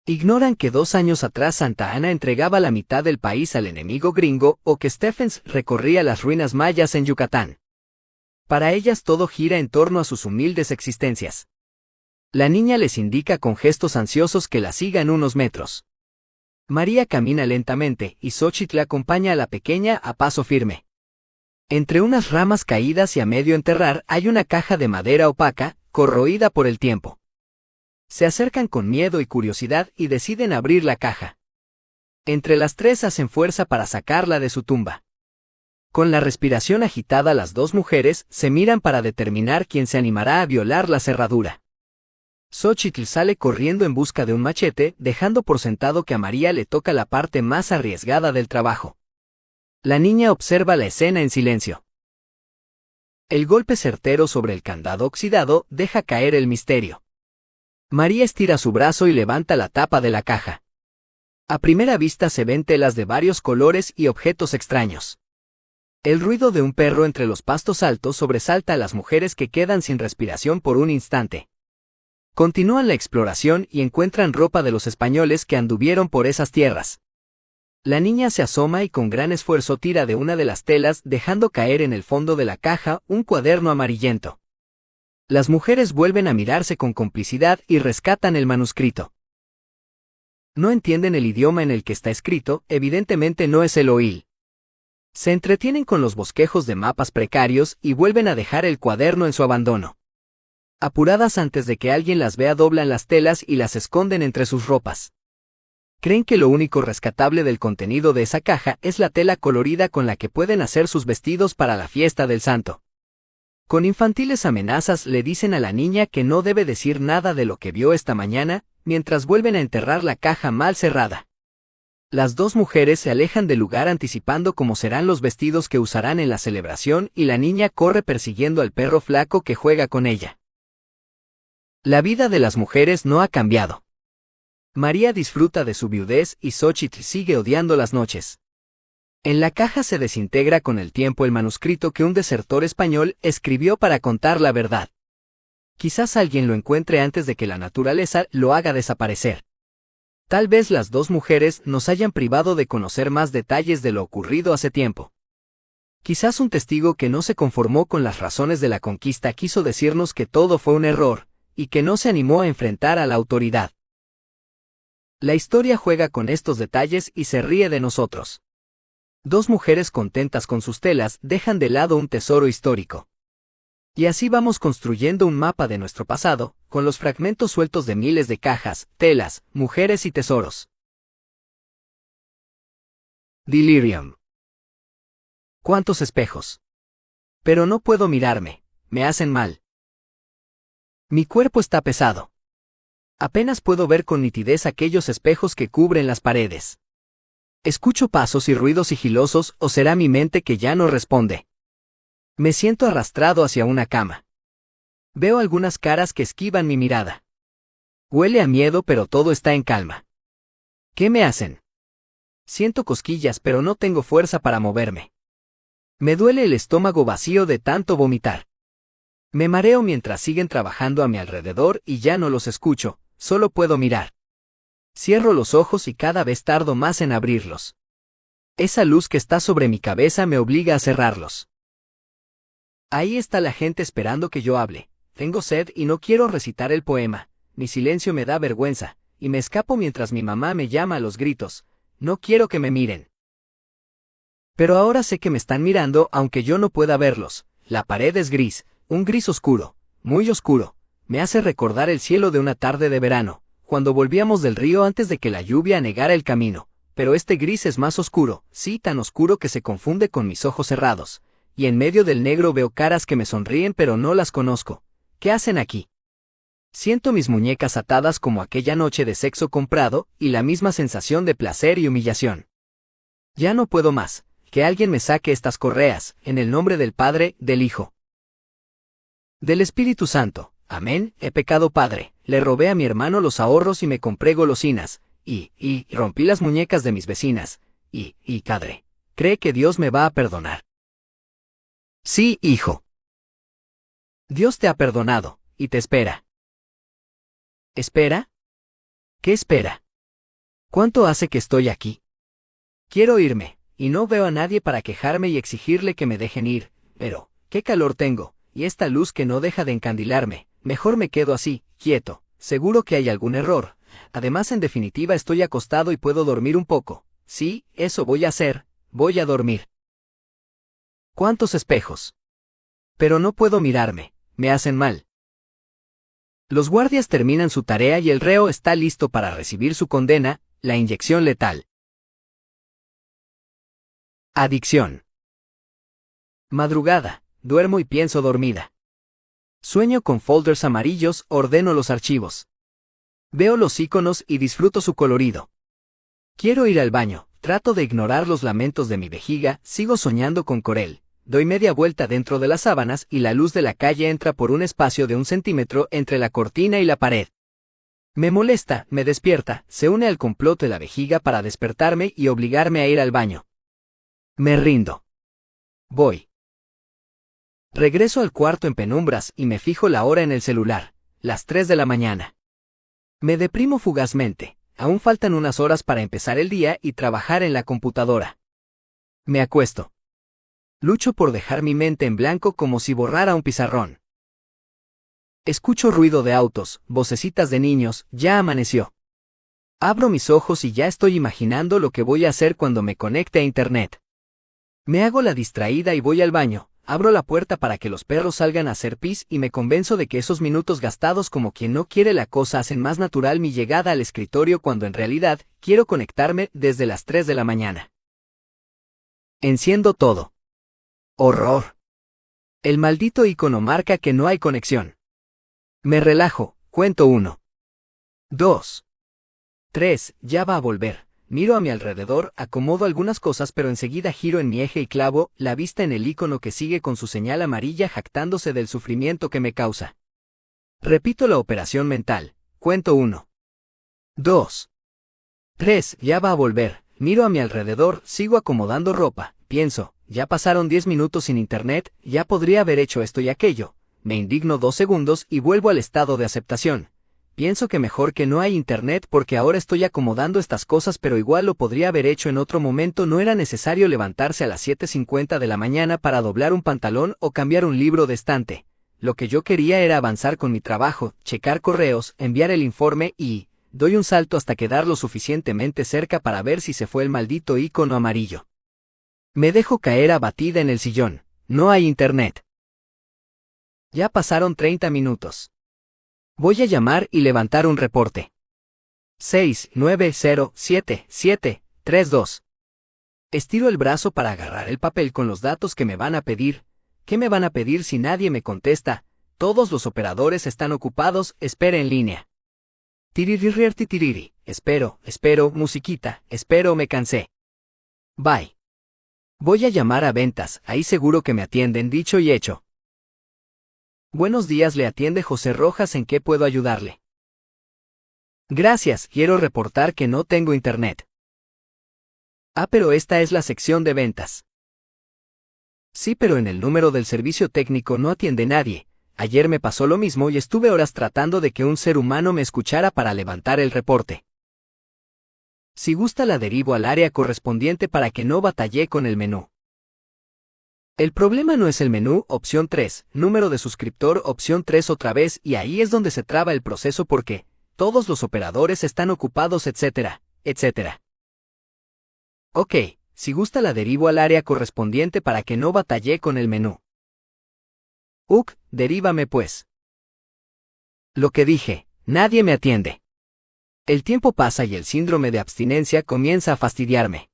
Ignoran que 2 años atrás Santa Ana entregaba la mitad del país al enemigo gringo o que Stephens recorría las ruinas mayas en Yucatán. Para ellas todo gira en torno a sus humildes existencias. La niña les indica con gestos ansiosos que la sigan unos metros. María camina lentamente y Xóchitl acompaña a la pequeña a paso firme. Entre unas ramas caídas y a medio enterrar hay una caja de madera opaca, corroída por el tiempo. Se acercan con miedo y curiosidad y deciden abrir la caja. Entre las 3 hacen fuerza para sacarla de su tumba. Con la respiración agitada, las 2 mujeres se miran para determinar quién se animará a violar la cerradura. Xóchitl sale corriendo en busca de un machete, dejando por sentado que a María le toca la parte más arriesgada del trabajo. La niña observa la escena en silencio. El golpe certero sobre el candado oxidado deja caer el misterio. María estira su brazo y levanta la tapa de la caja. A primera vista se ven telas de varios colores y objetos extraños. El ruido de un perro entre los pastos altos sobresalta a las mujeres que quedan sin respiración por un instante. Continúan la exploración y encuentran ropa de los españoles que anduvieron por esas tierras. La niña se asoma y con gran esfuerzo tira de una de las telas, dejando caer en el fondo de la caja un cuaderno amarillento. Las mujeres vuelven a mirarse con complicidad y rescatan el manuscrito. No entienden el idioma en el que está escrito, evidentemente no es el oil. Se entretienen con los bosquejos de mapas precarios y vuelven a dejar el cuaderno en su abandono. Apuradas antes de que alguien las vea, doblan las telas y las esconden entre sus ropas. Creen que lo único rescatable del contenido de esa caja es la tela colorida con la que pueden hacer sus vestidos para la fiesta del santo. Con infantiles amenazas le dicen a la niña que no debe decir nada de lo que vio esta mañana, mientras vuelven a enterrar la caja mal cerrada. Las dos mujeres se alejan del lugar anticipando cómo serán los vestidos que usarán en la celebración y la niña corre persiguiendo al perro flaco que juega con ella. La vida de las mujeres no ha cambiado. María disfruta de su viudez y Xochitl sigue odiando las noches. En la caja se desintegra con el tiempo el manuscrito que un desertor español escribió para contar la verdad. Quizás alguien lo encuentre antes de que la naturaleza lo haga desaparecer. Tal vez las dos mujeres nos hayan privado de conocer más detalles de lo ocurrido hace tiempo. Quizás un testigo que no se conformó con las razones de la conquista quiso decirnos que todo fue un error, y que no se animó a enfrentar a la autoridad. La historia juega con estos detalles y se ríe de nosotros. Dos mujeres contentas con sus telas dejan de lado un tesoro histórico. Y así vamos construyendo un mapa de nuestro pasado, con los fragmentos sueltos de miles de cajas, telas, mujeres y tesoros. Delirium. ¿Cuántos espejos? Pero no puedo mirarme, me hacen mal. Mi cuerpo está pesado. Apenas puedo ver con nitidez aquellos espejos que cubren las paredes. Escucho pasos y ruidos sigilosos, o será mi mente que ya no responde. Me siento arrastrado hacia una cama. Veo algunas caras que esquivan mi mirada. Huele a miedo, pero todo está en calma. ¿Qué me hacen? Siento cosquillas, pero no tengo fuerza para moverme. Me duele el estómago vacío de tanto vomitar. Me mareo mientras siguen trabajando a mi alrededor y ya no los escucho, solo puedo mirar. Cierro los ojos y cada vez tardo más en abrirlos. Esa luz que está sobre mi cabeza me obliga a cerrarlos. Ahí está la gente esperando que yo hable. Tengo sed y no quiero recitar el poema. Mi silencio me da vergüenza, y me escapo mientras mi mamá me llama a los gritos. No quiero que me miren. Pero ahora sé que me están mirando aunque yo no pueda verlos. La pared es gris, un gris oscuro, muy oscuro. Me hace recordar el cielo de una tarde de verano, cuando volvíamos del río antes de que la lluvia anegara el camino. Pero este gris es más oscuro, sí, tan oscuro que se confunde con mis ojos cerrados. Y en medio del negro veo caras que me sonríen pero no las conozco. ¿Qué hacen aquí? Siento mis muñecas atadas como aquella noche de sexo comprado, y la misma sensación de placer y humillación. Ya no puedo más. Que alguien me saque estas correas, en el nombre del Padre, del Hijo, del Espíritu Santo. Amén. He pecado, Padre. Le robé a mi hermano los ahorros y me compré golosinas, y rompí las muñecas de mis vecinas, Padre. ¿Cree que Dios me va a perdonar? Sí, hijo. Dios te ha perdonado, y te espera. ¿Espera? ¿Qué espera? ¿Cuánto hace que estoy aquí? Quiero irme, y no veo a nadie para quejarme y exigirle que me dejen ir, pero, qué calor tengo, y esta luz que no deja de encandilarme. Mejor me quedo así, quieto, seguro que hay algún error. Además, en definitiva, estoy acostado y puedo dormir un poco. Sí, eso voy a hacer, voy a dormir. ¿Cuántos espejos? Pero no puedo mirarme, me hacen mal. Los guardias terminan su tarea y el reo está listo para recibir su condena, la inyección letal. Adicción. Madrugada, duermo y pienso dormida. Sueño con folders amarillos, ordeno los archivos. Veo los iconos y disfruto su colorido. Quiero ir al baño, trato de ignorar los lamentos de mi vejiga, sigo soñando con Corel. Doy media vuelta dentro de las sábanas y la luz de la calle entra por un espacio de 1 centímetro entre la cortina y la pared. Me molesta, me despierta, se une al complot de la vejiga para despertarme y obligarme a ir al baño. Me rindo. Voy. Regreso al cuarto en penumbras y me fijo la hora en el celular, las 3 de la mañana. Me deprimo fugazmente, aún faltan unas horas para empezar el día y trabajar en la computadora. Me acuesto. Lucho por dejar mi mente en blanco como si borrara un pizarrón. Escucho ruido de autos, vocecitas de niños, ya amaneció. Abro mis ojos y ya estoy imaginando lo que voy a hacer cuando me conecte a internet. Me hago la distraída y voy al baño, abro la puerta para que los perros salgan a hacer pis y me convenzo de que esos minutos gastados como quien no quiere la cosa hacen más natural mi llegada al escritorio cuando en realidad quiero conectarme desde las 3 de la mañana. Enciendo todo. ¡Horror! El maldito icono marca que no hay conexión. Me relajo, cuento 1. 2. 3, ya va a volver. Miro a mi alrededor, acomodo algunas cosas pero enseguida giro en mi eje y clavo la vista en el icono que sigue con su señal amarilla jactándose del sufrimiento que me causa. Repito la operación mental, cuento 1. 2. 3, ya va a volver. Miro a mi alrededor, sigo acomodando ropa, pienso, ya pasaron 10 minutos sin internet, ya podría haber hecho esto y aquello. Me indigno 2 segundos y vuelvo al estado de aceptación. Pienso que mejor que no hay internet porque ahora estoy acomodando estas cosas pero igual lo podría haber hecho en otro momento, no era necesario levantarse a las 7:50 de la mañana para doblar un pantalón o cambiar un libro de estante. Lo que yo quería era avanzar con mi trabajo, checar correos, enviar el informe y doy un salto hasta quedar lo suficientemente cerca para ver si se fue el maldito icono amarillo. Me dejo caer abatida en el sillón. No hay internet. Ya pasaron 30 minutos. Voy a llamar y levantar un reporte. 6907732. Estiro el brazo para agarrar el papel con los datos que me van a pedir. ¿Qué me van a pedir si nadie me contesta? Todos los operadores están ocupados, espere en línea. Tiriririrtitiriri. Espero, musiquita, espero, me cansé. Bye. Voy a llamar a ventas, ahí seguro que me atienden, dicho y hecho. Buenos días, le atiende José Rojas, ¿en qué puedo ayudarle? Gracias, quiero reportar que no tengo internet. Ah, pero esta es la sección de ventas. Sí, pero en el número del servicio técnico no atiende nadie. Ayer me pasó lo mismo y estuve horas tratando de que un ser humano me escuchara para levantar el reporte. Si gusta la derivo al área correspondiente para que no batallé con el menú. El problema no es el menú, opción 3, número de suscriptor, opción 3 otra vez, y ahí es donde se traba el proceso porque todos los operadores están ocupados, etcétera, etcétera. Ok, si gusta la derivo al área correspondiente para que no batallé con el menú. Derívame pues. Lo que dije, nadie me atiende. El tiempo pasa y el síndrome de abstinencia comienza a fastidiarme.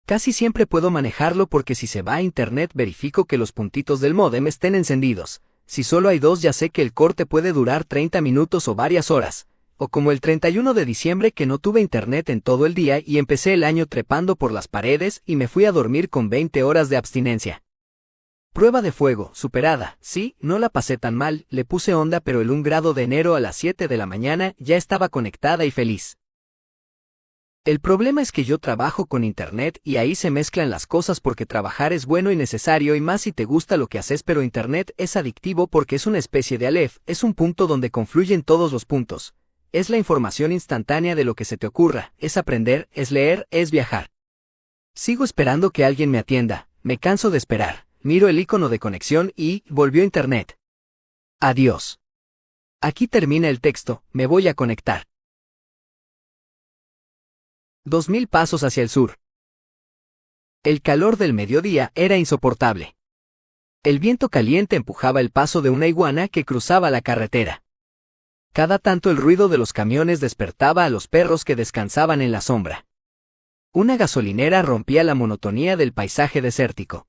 Casi siempre puedo manejarlo porque si se va a internet verifico que los puntitos del módem estén encendidos. Si solo hay 2 ya sé que el corte puede durar 30 minutos o varias horas. O como el 31 de diciembre que no tuve internet en todo el día y empecé el año trepando por las paredes y me fui a dormir con 20 horas de abstinencia. Prueba de fuego, superada, sí, no la pasé tan mal, le puse onda pero el 1 grado de enero a las 7 de la mañana ya estaba conectada y feliz. El problema es que yo trabajo con internet y ahí se mezclan las cosas porque trabajar es bueno y necesario y más si te gusta lo que haces, pero internet es adictivo porque es una especie de Aleph, es un punto donde confluyen todos los puntos. Es la información instantánea de lo que se te ocurra, es aprender, es leer, es viajar. Sigo esperando que alguien me atienda, me canso de esperar, miro el icono de conexión y volvió internet. Adiós. Aquí termina el texto, me voy a conectar. 2000 pasos hacia el sur. El calor del mediodía era insoportable. El viento caliente empujaba el paso de una iguana que cruzaba la carretera. Cada tanto el ruido de los camiones despertaba a los perros que descansaban en la sombra. Una gasolinera rompía la monotonía del paisaje desértico.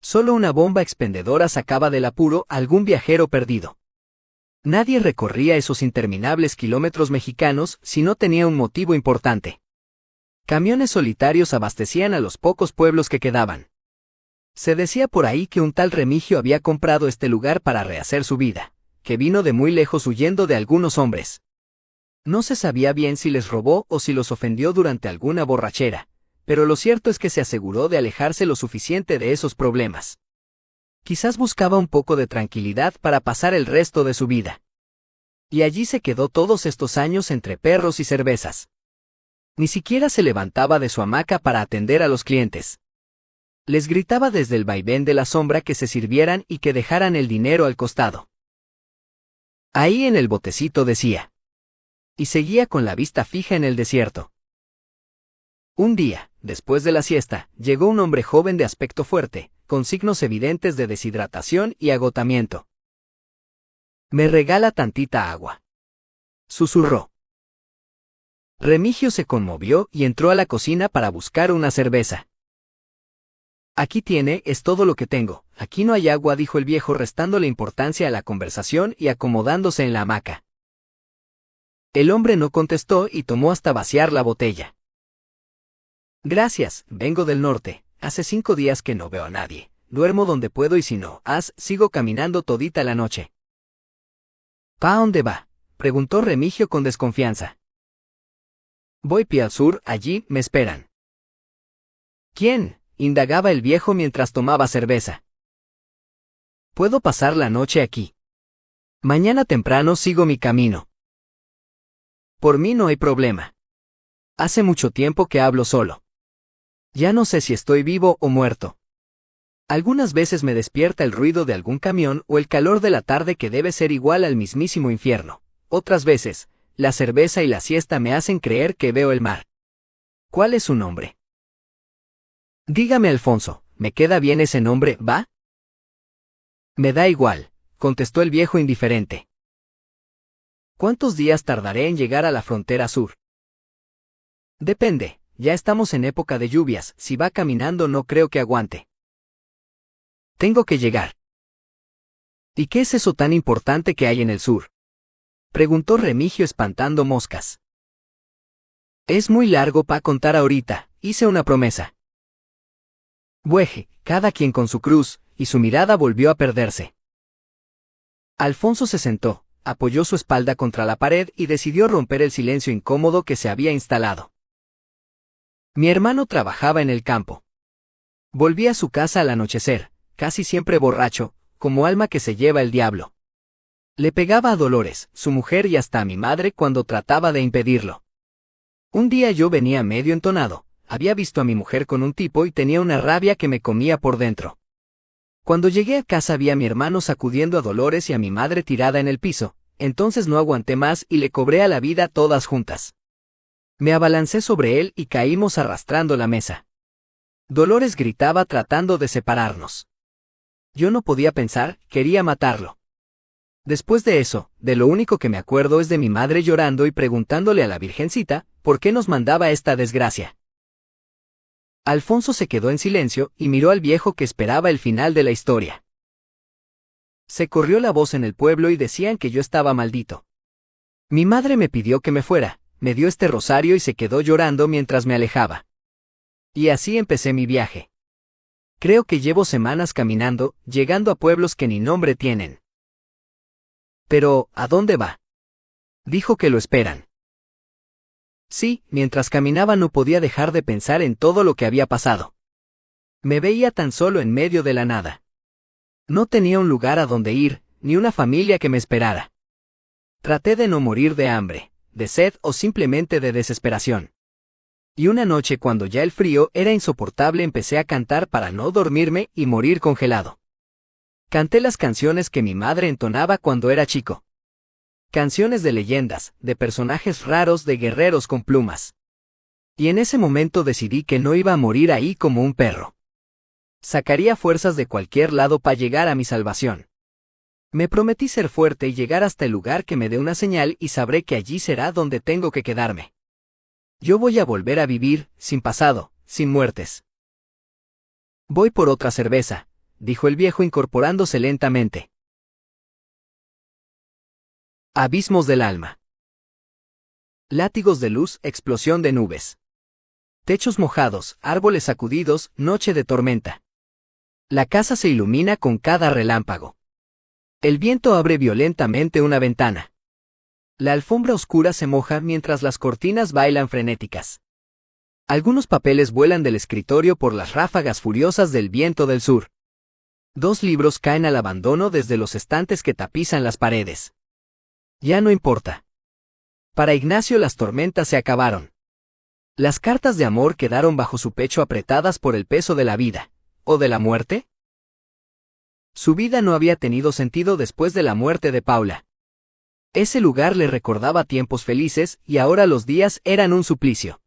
Solo una bomba expendedora sacaba del apuro a algún viajero perdido. Nadie recorría esos interminables kilómetros mexicanos si no tenía un motivo importante. Camiones solitarios abastecían a los pocos pueblos que quedaban. Se decía por ahí que un tal Remigio había comprado este lugar para rehacer su vida, que vino de muy lejos huyendo de algunos hombres. No se sabía bien si les robó o si los ofendió durante alguna borrachera, pero lo cierto es que se aseguró de alejarse lo suficiente de esos problemas. Quizás buscaba un poco de tranquilidad para pasar el resto de su vida. Y allí se quedó todos estos años entre perros y cervezas. Ni siquiera se levantaba de su hamaca para atender a los clientes. Les gritaba desde el vaivén de la sombra que se sirvieran y que dejaran el dinero al costado. Ahí en el botecito decía. Y seguía con la vista fija en el desierto. Un día, después de la siesta, llegó un hombre joven de aspecto fuerte, con signos evidentes de deshidratación y agotamiento. «¿Me regala tantita agua?», susurró. Remigio se conmovió y entró a la cocina para buscar una cerveza. «Aquí tiene, es todo lo que tengo. Aquí no hay agua», dijo el viejo restándole importancia a la conversación y acomodándose en la hamaca. El hombre no contestó y tomó hasta vaciar la botella. «Gracias, vengo del norte. Hace 5 días que no veo a nadie. Duermo donde puedo y si no, sigo caminando todita la noche». «¿Pa dónde va?», preguntó Remigio con desconfianza. «Voy pie al sur, allí me esperan». «¿Quién?», indagaba el viejo mientras tomaba cerveza. «Puedo pasar la noche aquí. Mañana temprano sigo mi camino». «Por mí no hay problema. Hace mucho tiempo que hablo solo. Ya no sé si estoy vivo o muerto. Algunas veces me despierta el ruido de algún camión o el calor de la tarde que debe ser igual al mismísimo infierno. Otras veces, la cerveza y la siesta me hacen creer que veo el mar». «¿Cuál es su nombre?». «Dígame Alfonso, ¿me queda bien ese nombre, va?». «Me da igual», contestó el viejo indiferente. «¿Cuántos días tardaré en llegar a la frontera sur?». «Depende, ya estamos en época de lluvias, si va caminando no creo que aguante». «Tengo que llegar». «¿Y qué es eso tan importante que hay en el sur?», preguntó Remigio espantando moscas. «Es muy largo para contar ahorita, hice una promesa». «Bueje, cada quien con su cruz», y su mirada volvió a perderse. Alfonso se sentó, apoyó su espalda contra la pared y decidió romper el silencio incómodo que se había instalado. «Mi hermano trabajaba en el campo. Volvía a su casa al anochecer, casi siempre borracho, como alma que se lleva el diablo. Le pegaba a Dolores, su mujer y hasta a mi madre cuando trataba de impedirlo. Un día yo venía medio entonado, había visto a mi mujer con un tipo y tenía una rabia que me comía por dentro. Cuando llegué a casa vi a mi hermano sacudiendo a Dolores y a mi madre tirada en el piso, entonces no aguanté más y le cobré a la vida todas juntas. Me abalancé sobre él y caímos arrastrando la mesa. Dolores gritaba tratando de separarnos. Yo no podía pensar, quería matarlo. Después de eso, de lo único que me acuerdo es de mi madre llorando y preguntándole a la Virgencita, ¿por qué nos mandaba esta desgracia?». Alfonso se quedó en silencio y miró al viejo que esperaba el final de la historia. Se corrió la voz en el pueblo y decían que yo estaba maldito. Mi madre me pidió que me fuera, me dio este rosario y se quedó llorando mientras me alejaba. Y así empecé mi viaje. Creo que llevo semanas caminando, llegando a pueblos que ni nombre tienen. «Pero, ¿a dónde va?». «Dijo que lo esperan». Sí, mientras caminaba no podía dejar de pensar en todo lo que había pasado. Me veía tan solo en medio de la nada. No tenía un lugar a donde ir, ni una familia que me esperara. Traté de no morir de hambre, de sed o simplemente de desesperación. Y una noche cuando ya el frío era insoportable empecé a cantar para no dormirme y morir congelado. Canté las canciones que mi madre entonaba cuando era chico. Canciones de leyendas, de personajes raros, de guerreros con plumas. Y en ese momento decidí que no iba a morir ahí como un perro. Sacaría fuerzas de cualquier lado para llegar a mi salvación. Me prometí ser fuerte y llegar hasta el lugar que me dé una señal y sabré que allí será donde tengo que quedarme. Yo voy a volver a vivir, sin pasado, sin muertes. «Voy por otra cerveza», dijo el viejo incorporándose lentamente. Abismos del alma. Látigos de luz, explosión de nubes. Techos mojados, árboles sacudidos, noche de tormenta. La casa se ilumina con cada relámpago. El viento abre violentamente una ventana. La alfombra oscura se moja mientras las cortinas bailan frenéticas. Algunos papeles vuelan del escritorio por las ráfagas furiosas del viento del sur. 2 libros caen al abandono desde los estantes que tapizan las paredes. Ya no importa. Para Ignacio las tormentas se acabaron. Las cartas de amor quedaron bajo su pecho apretadas por el peso de la vida, ¿o de la muerte? Su vida no había tenido sentido después de la muerte de Paula. Ese lugar le recordaba tiempos felices y ahora los días eran un suplicio.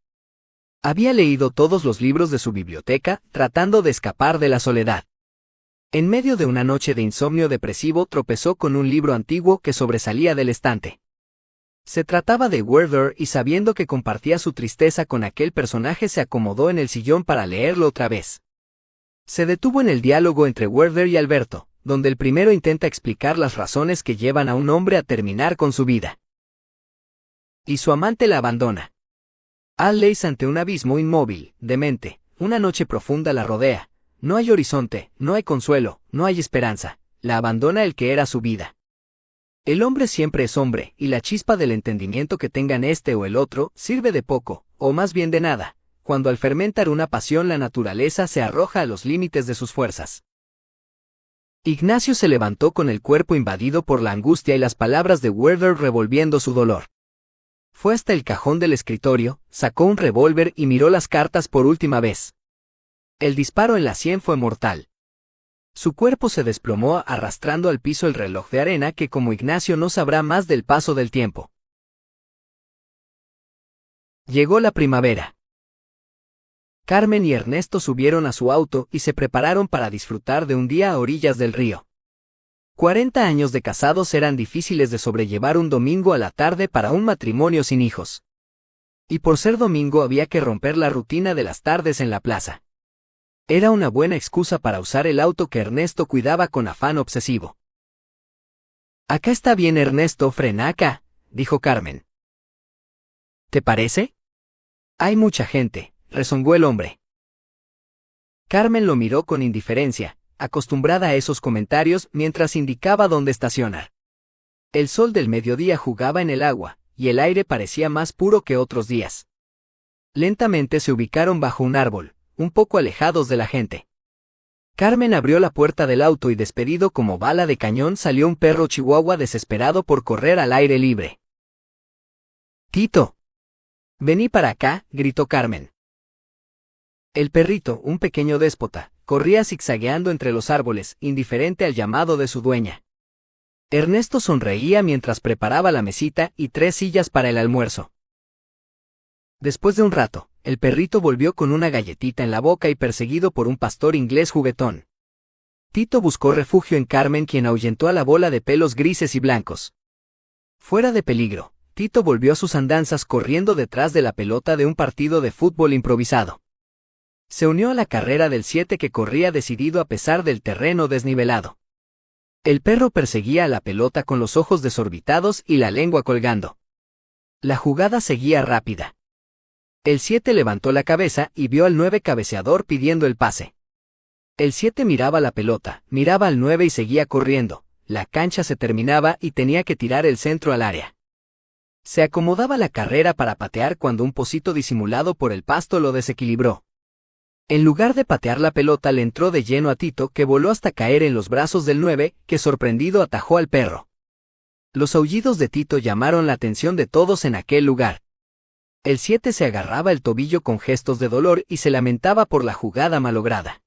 Había leído todos los libros de su biblioteca, tratando de escapar de la soledad. En medio de una noche de insomnio depresivo tropezó con un libro antiguo que sobresalía del estante. Se trataba de Werther y sabiendo que compartía su tristeza con aquel personaje se acomodó en el sillón para leerlo otra vez. Se detuvo en el diálogo entre Werther y Alberto, donde el primero intenta explicar las razones que llevan a un hombre a terminar con su vida. Y su amante la abandona. Al leys ante un abismo inmóvil, demente, una noche profunda la rodea, no hay horizonte, no hay consuelo, no hay esperanza, la abandona el que era su vida. El hombre siempre es hombre, y la chispa del entendimiento que tengan este o el otro, sirve de poco, o más bien de nada, cuando al fermentar una pasión la naturaleza se arroja a los límites de sus fuerzas. Ignacio se levantó con el cuerpo invadido por la angustia y las palabras de Werther revolviendo su dolor. Fue hasta el cajón del escritorio, sacó un revólver y miró las cartas por última vez. El disparo en la sien fue mortal. Su cuerpo se desplomó arrastrando al piso el reloj de arena que como Ignacio no sabrá más del paso del tiempo. Llegó la primavera. Carmen y Ernesto subieron a su auto y se prepararon para disfrutar de un día a orillas del río. 40 años de casados eran difíciles de sobrellevar un domingo a la tarde para un matrimonio sin hijos. Y por ser domingo había que romper la rutina de las tardes en la plaza. Era una buena excusa para usar el auto que Ernesto cuidaba con afán obsesivo. «Acá está bien Ernesto, frena acá», dijo Carmen. «¿Te parece?» «Hay mucha gente», rezongó el hombre. Carmen lo miró con indiferencia, acostumbrada a esos comentarios mientras indicaba dónde estacionar. El sol del mediodía jugaba en el agua, y el aire parecía más puro que otros días. Lentamente se ubicaron bajo un árbol, un poco alejados de la gente. Carmen abrió la puerta del auto y despedido como bala de cañón salió un perro chihuahua desesperado por correr al aire libre. «Tito. Vení para acá», gritó Carmen. El perrito, un pequeño déspota, corría zigzagueando entre los árboles, indiferente al llamado de su dueña. Ernesto sonreía mientras preparaba la mesita y 3 sillas para el almuerzo. Después de un rato, el perrito volvió con una galletita en la boca y perseguido por un pastor inglés juguetón. Tito buscó refugio en Carmen, quien ahuyentó a la bola de pelos grises y blancos. Fuera de peligro, Tito volvió a sus andanzas corriendo detrás de la pelota de un partido de fútbol improvisado. Se unió a la carrera del 7 que corría decidido a pesar del terreno desnivelado. El perro perseguía a la pelota con los ojos desorbitados y la lengua colgando. La jugada seguía rápida. El 7 levantó la cabeza y vio al 9 cabeceador pidiendo el pase. El 7 miraba la pelota, miraba al 9 y seguía corriendo. La cancha se terminaba y tenía que tirar el centro al área. Se acomodaba la carrera para patear cuando un pocito disimulado por el pasto lo desequilibró. En lugar de patear la pelota le entró de lleno a Tito, que voló hasta caer en los brazos del 9, que sorprendido atajó al perro. Los aullidos de Tito llamaron la atención de todos en aquel lugar. El 7 se agarraba el tobillo con gestos de dolor y se lamentaba por la jugada malograda.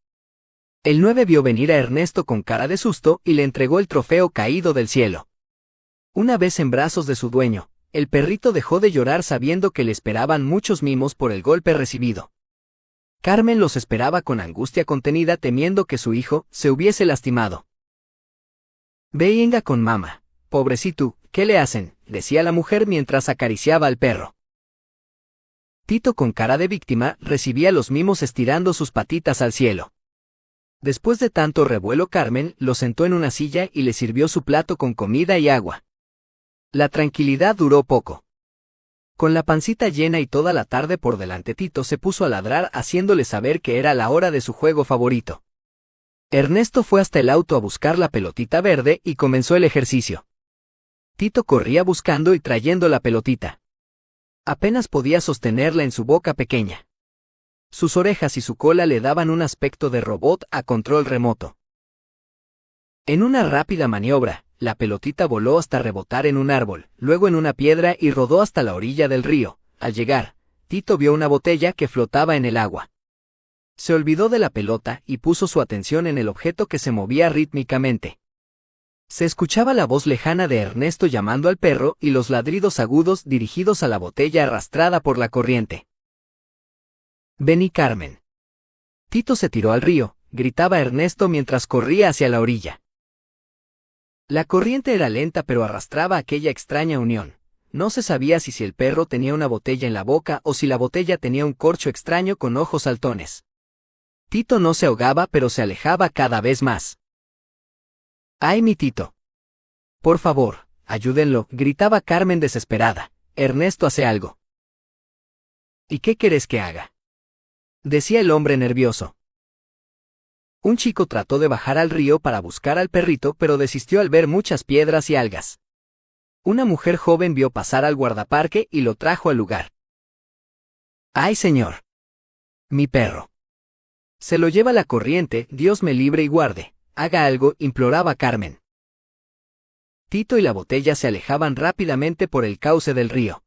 El 9 vio venir a Ernesto con cara de susto y le entregó el trofeo caído del cielo. Una vez en brazos de su dueño, el perrito dejó de llorar sabiendo que le esperaban muchos mimos por el golpe recibido. Carmen los esperaba con angustia contenida temiendo que su hijo se hubiese lastimado. «Venga con mamá, pobrecito, ¿qué le hacen?», decía la mujer mientras acariciaba al perro. Tito con cara de víctima recibía los mimos estirando sus patitas al cielo. Después de tanto revuelo Carmen lo sentó en una silla y le sirvió su plato con comida y agua. La tranquilidad duró poco. Con la pancita llena y toda la tarde por delante Tito se puso a ladrar haciéndole saber que era la hora de su juego favorito. Ernesto fue hasta el auto a buscar la pelotita verde y comenzó el ejercicio. Tito corría buscando y trayendo la pelotita. Apenas podía sostenerla en su boca pequeña. Sus orejas y su cola le daban un aspecto de robot a control remoto. En una rápida maniobra, la pelotita voló hasta rebotar en un árbol, luego en una piedra y rodó hasta la orilla del río. Al llegar, Tito vio una botella que flotaba en el agua. Se olvidó de la pelota y puso su atención en el objeto que se movía rítmicamente. Se escuchaba la voz lejana de Ernesto llamando al perro y los ladridos agudos dirigidos a la botella arrastrada por la corriente. «Vení, Carmen». Tito se tiró al río, gritaba Ernesto mientras corría hacia la orilla. La corriente era lenta pero arrastraba aquella extraña unión. No se sabía si el perro tenía una botella en la boca o si la botella tenía un corcho extraño con ojos saltones. Tito no se ahogaba pero se alejaba cada vez más. «¡Ay, mi Tito! Por favor, ayúdenlo», gritaba Carmen desesperada. «Ernesto hace algo». «¿Y qué querés que haga?», decía el hombre nervioso. Un chico trató de bajar al río para buscar al perrito pero desistió al ver muchas piedras y algas. Una mujer joven vio pasar al guardaparque y lo trajo al lugar. «¡Ay, señor! Mi perro. Se lo lleva la corriente, Dios me libre y guarde. Haga algo», imploraba Carmen. Tito y la botella se alejaban rápidamente por el cauce del río.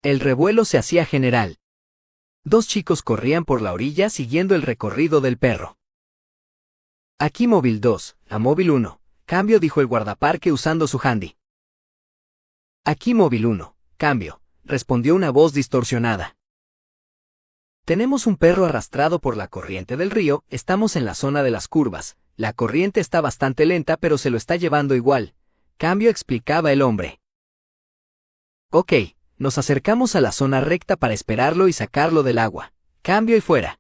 El revuelo se hacía general. Dos chicos corrían por la orilla siguiendo el recorrido del perro. «Aquí móvil 2, a móvil 1, cambio», dijo el guardaparque usando su handy. «Aquí móvil 1, cambio», respondió una voz distorsionada. «Tenemos un perro arrastrado por la corriente del río, estamos en la zona de las curvas. La corriente está bastante lenta pero se lo está llevando igual. Cambio», explicaba el hombre. «Ok, nos acercamos a la zona recta para esperarlo y sacarlo del agua. Cambio y fuera».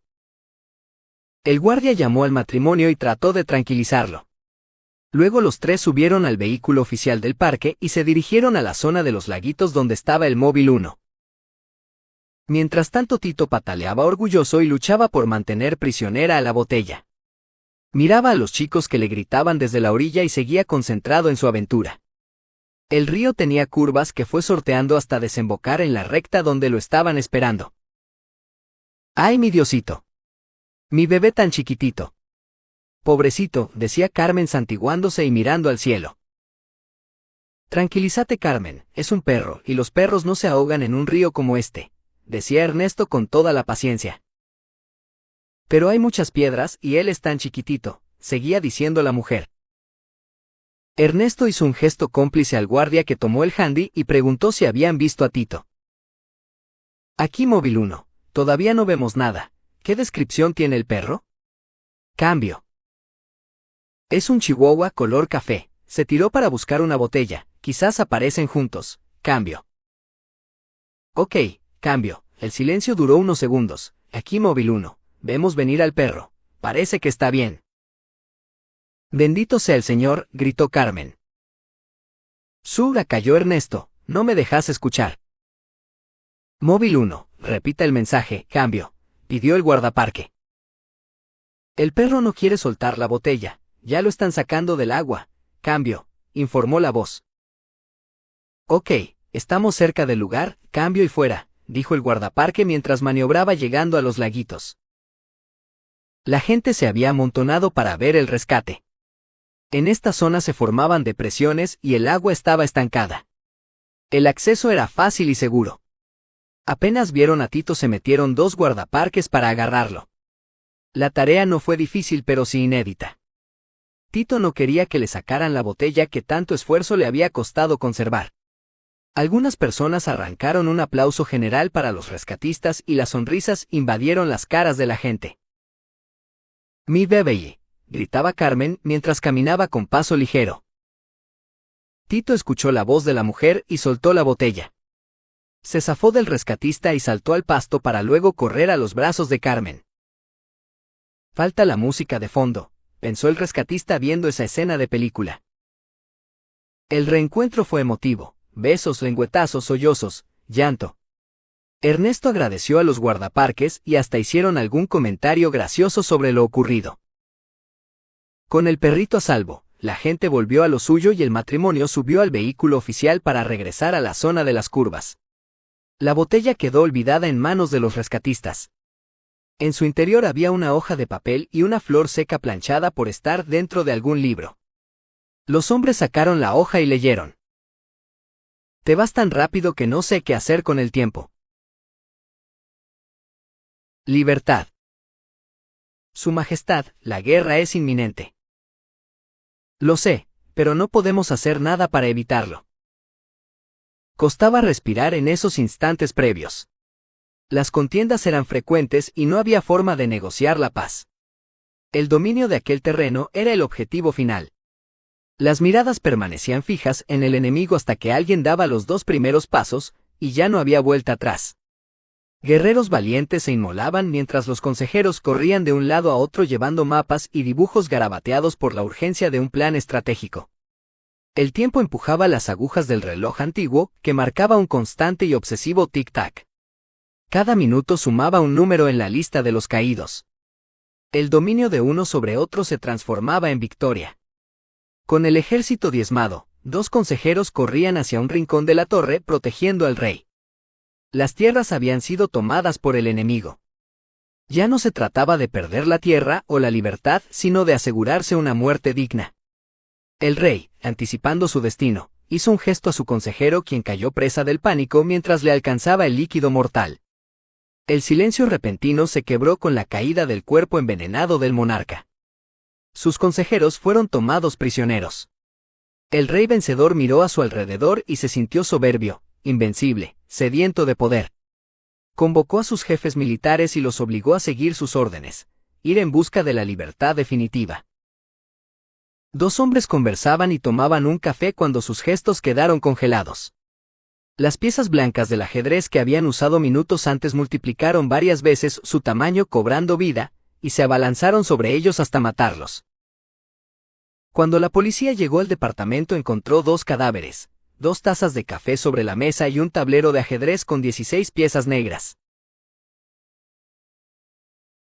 El guardia llamó al matrimonio y trató de tranquilizarlo. Luego los tres subieron al vehículo oficial del parque y se dirigieron a la zona de los laguitos donde estaba el móvil 1. Mientras tanto Tito pataleaba orgulloso y luchaba por mantener prisionera a la botella. Miraba a los chicos que le gritaban desde la orilla y seguía concentrado en su aventura. El río tenía curvas que fue sorteando hasta desembocar en la recta donde lo estaban esperando. «¡Ay, mi Diosito! Mi bebé tan chiquitito. Pobrecito», decía Carmen santiguándose y mirando al cielo. «Tranquilízate, Carmen, es un perro y los perros no se ahogan en un río como este», decía Ernesto con toda la paciencia. «Pero hay muchas piedras y él es tan chiquitito», seguía diciendo la mujer. Ernesto hizo un gesto cómplice al guardia que tomó el handy y preguntó si habían visto a Tito. «Aquí móvil 1, todavía no vemos nada. ¿Qué descripción tiene el perro?». «Cambio. Es un chihuahua color café, se tiró para buscar una botella, quizás aparecen juntos. Cambio». «Ok, cambio». El silencio duró unos segundos. «Aquí móvil 1. Vemos venir al perro. Parece que está bien». «Bendito sea el Señor», gritó Carmen. «Suga», cayó Ernesto, «no me dejas escuchar». «Móvil 1, repita el mensaje, cambio», pidió el guardaparque. «El perro no quiere soltar la botella, ya lo están sacando del agua. Cambio», informó la voz. «Ok, estamos cerca del lugar, cambio y fuera», dijo el guardaparque mientras maniobraba llegando a los laguitos. La gente se había amontonado para ver el rescate. En esta zona se formaban depresiones y el agua estaba estancada. El acceso era fácil y seguro. Apenas vieron a Tito se metieron dos guardaparques para agarrarlo. La tarea no fue difícil pero sí inédita. Tito no quería que le sacaran la botella que tanto esfuerzo le había costado conservar. Algunas personas arrancaron un aplauso general para los rescatistas y las sonrisas invadieron las caras de la gente. «Mi bebé», gritaba Carmen mientras caminaba con paso ligero. Tito escuchó la voz de la mujer y soltó la botella. Se zafó del rescatista y saltó al pasto para luego correr a los brazos de Carmen. «Falta la música de fondo», pensó el rescatista viendo esa escena de película. El reencuentro fue emotivo. Besos, lengüetazos, sollozos, llanto. Ernesto agradeció a los guardaparques y hasta hicieron algún comentario gracioso sobre lo ocurrido. Con el perrito a salvo, la gente volvió a lo suyo y el matrimonio subió al vehículo oficial para regresar a la zona de las curvas. La botella quedó olvidada en manos de los rescatistas. En su interior había una hoja de papel y una flor seca planchada por estar dentro de algún libro. Los hombres sacaron la hoja y leyeron. Te vas tan rápido que no sé qué hacer con el tiempo. Libertad. Su Majestad, la guerra es inminente. Lo sé, pero no podemos hacer nada para evitarlo. Costaba respirar en esos instantes previos. Las contiendas eran frecuentes y no había forma de negociar la paz. El dominio de aquel terreno era el objetivo final. Las miradas permanecían fijas en el enemigo hasta que alguien daba los 2 primeros pasos, y ya no había vuelta atrás. Guerreros valientes se inmolaban mientras los consejeros corrían de un lado a otro llevando mapas y dibujos garabateados por la urgencia de un plan estratégico. El tiempo empujaba las agujas del reloj antiguo, que marcaba un constante y obsesivo tic-tac. Cada minuto sumaba un número en la lista de los caídos. El dominio de uno sobre otro se transformaba en victoria. Con el ejército diezmado, 2 consejeros corrían hacia un rincón de la torre protegiendo al rey. Las tierras habían sido tomadas por el enemigo. Ya no se trataba de perder la tierra o la libertad, sino de asegurarse una muerte digna. El rey, anticipando su destino, hizo un gesto a su consejero, quien cayó presa del pánico mientras le alcanzaba el líquido mortal. El silencio repentino se quebró con la caída del cuerpo envenenado del monarca. Sus consejeros fueron tomados prisioneros. El rey vencedor miró a su alrededor y se sintió soberbio, invencible, sediento de poder. Convocó a sus jefes militares y los obligó a seguir sus órdenes, ir en busca de la libertad definitiva. 2 hombres conversaban y tomaban un café cuando sus gestos quedaron congelados. Las piezas blancas del ajedrez que habían usado minutos antes multiplicaron varias veces su tamaño cobrando vida, y se abalanzaron sobre ellos hasta matarlos. Cuando la policía llegó al departamento encontró 2 cadáveres, 2 tazas de café sobre la mesa y un tablero de ajedrez con 16 piezas negras.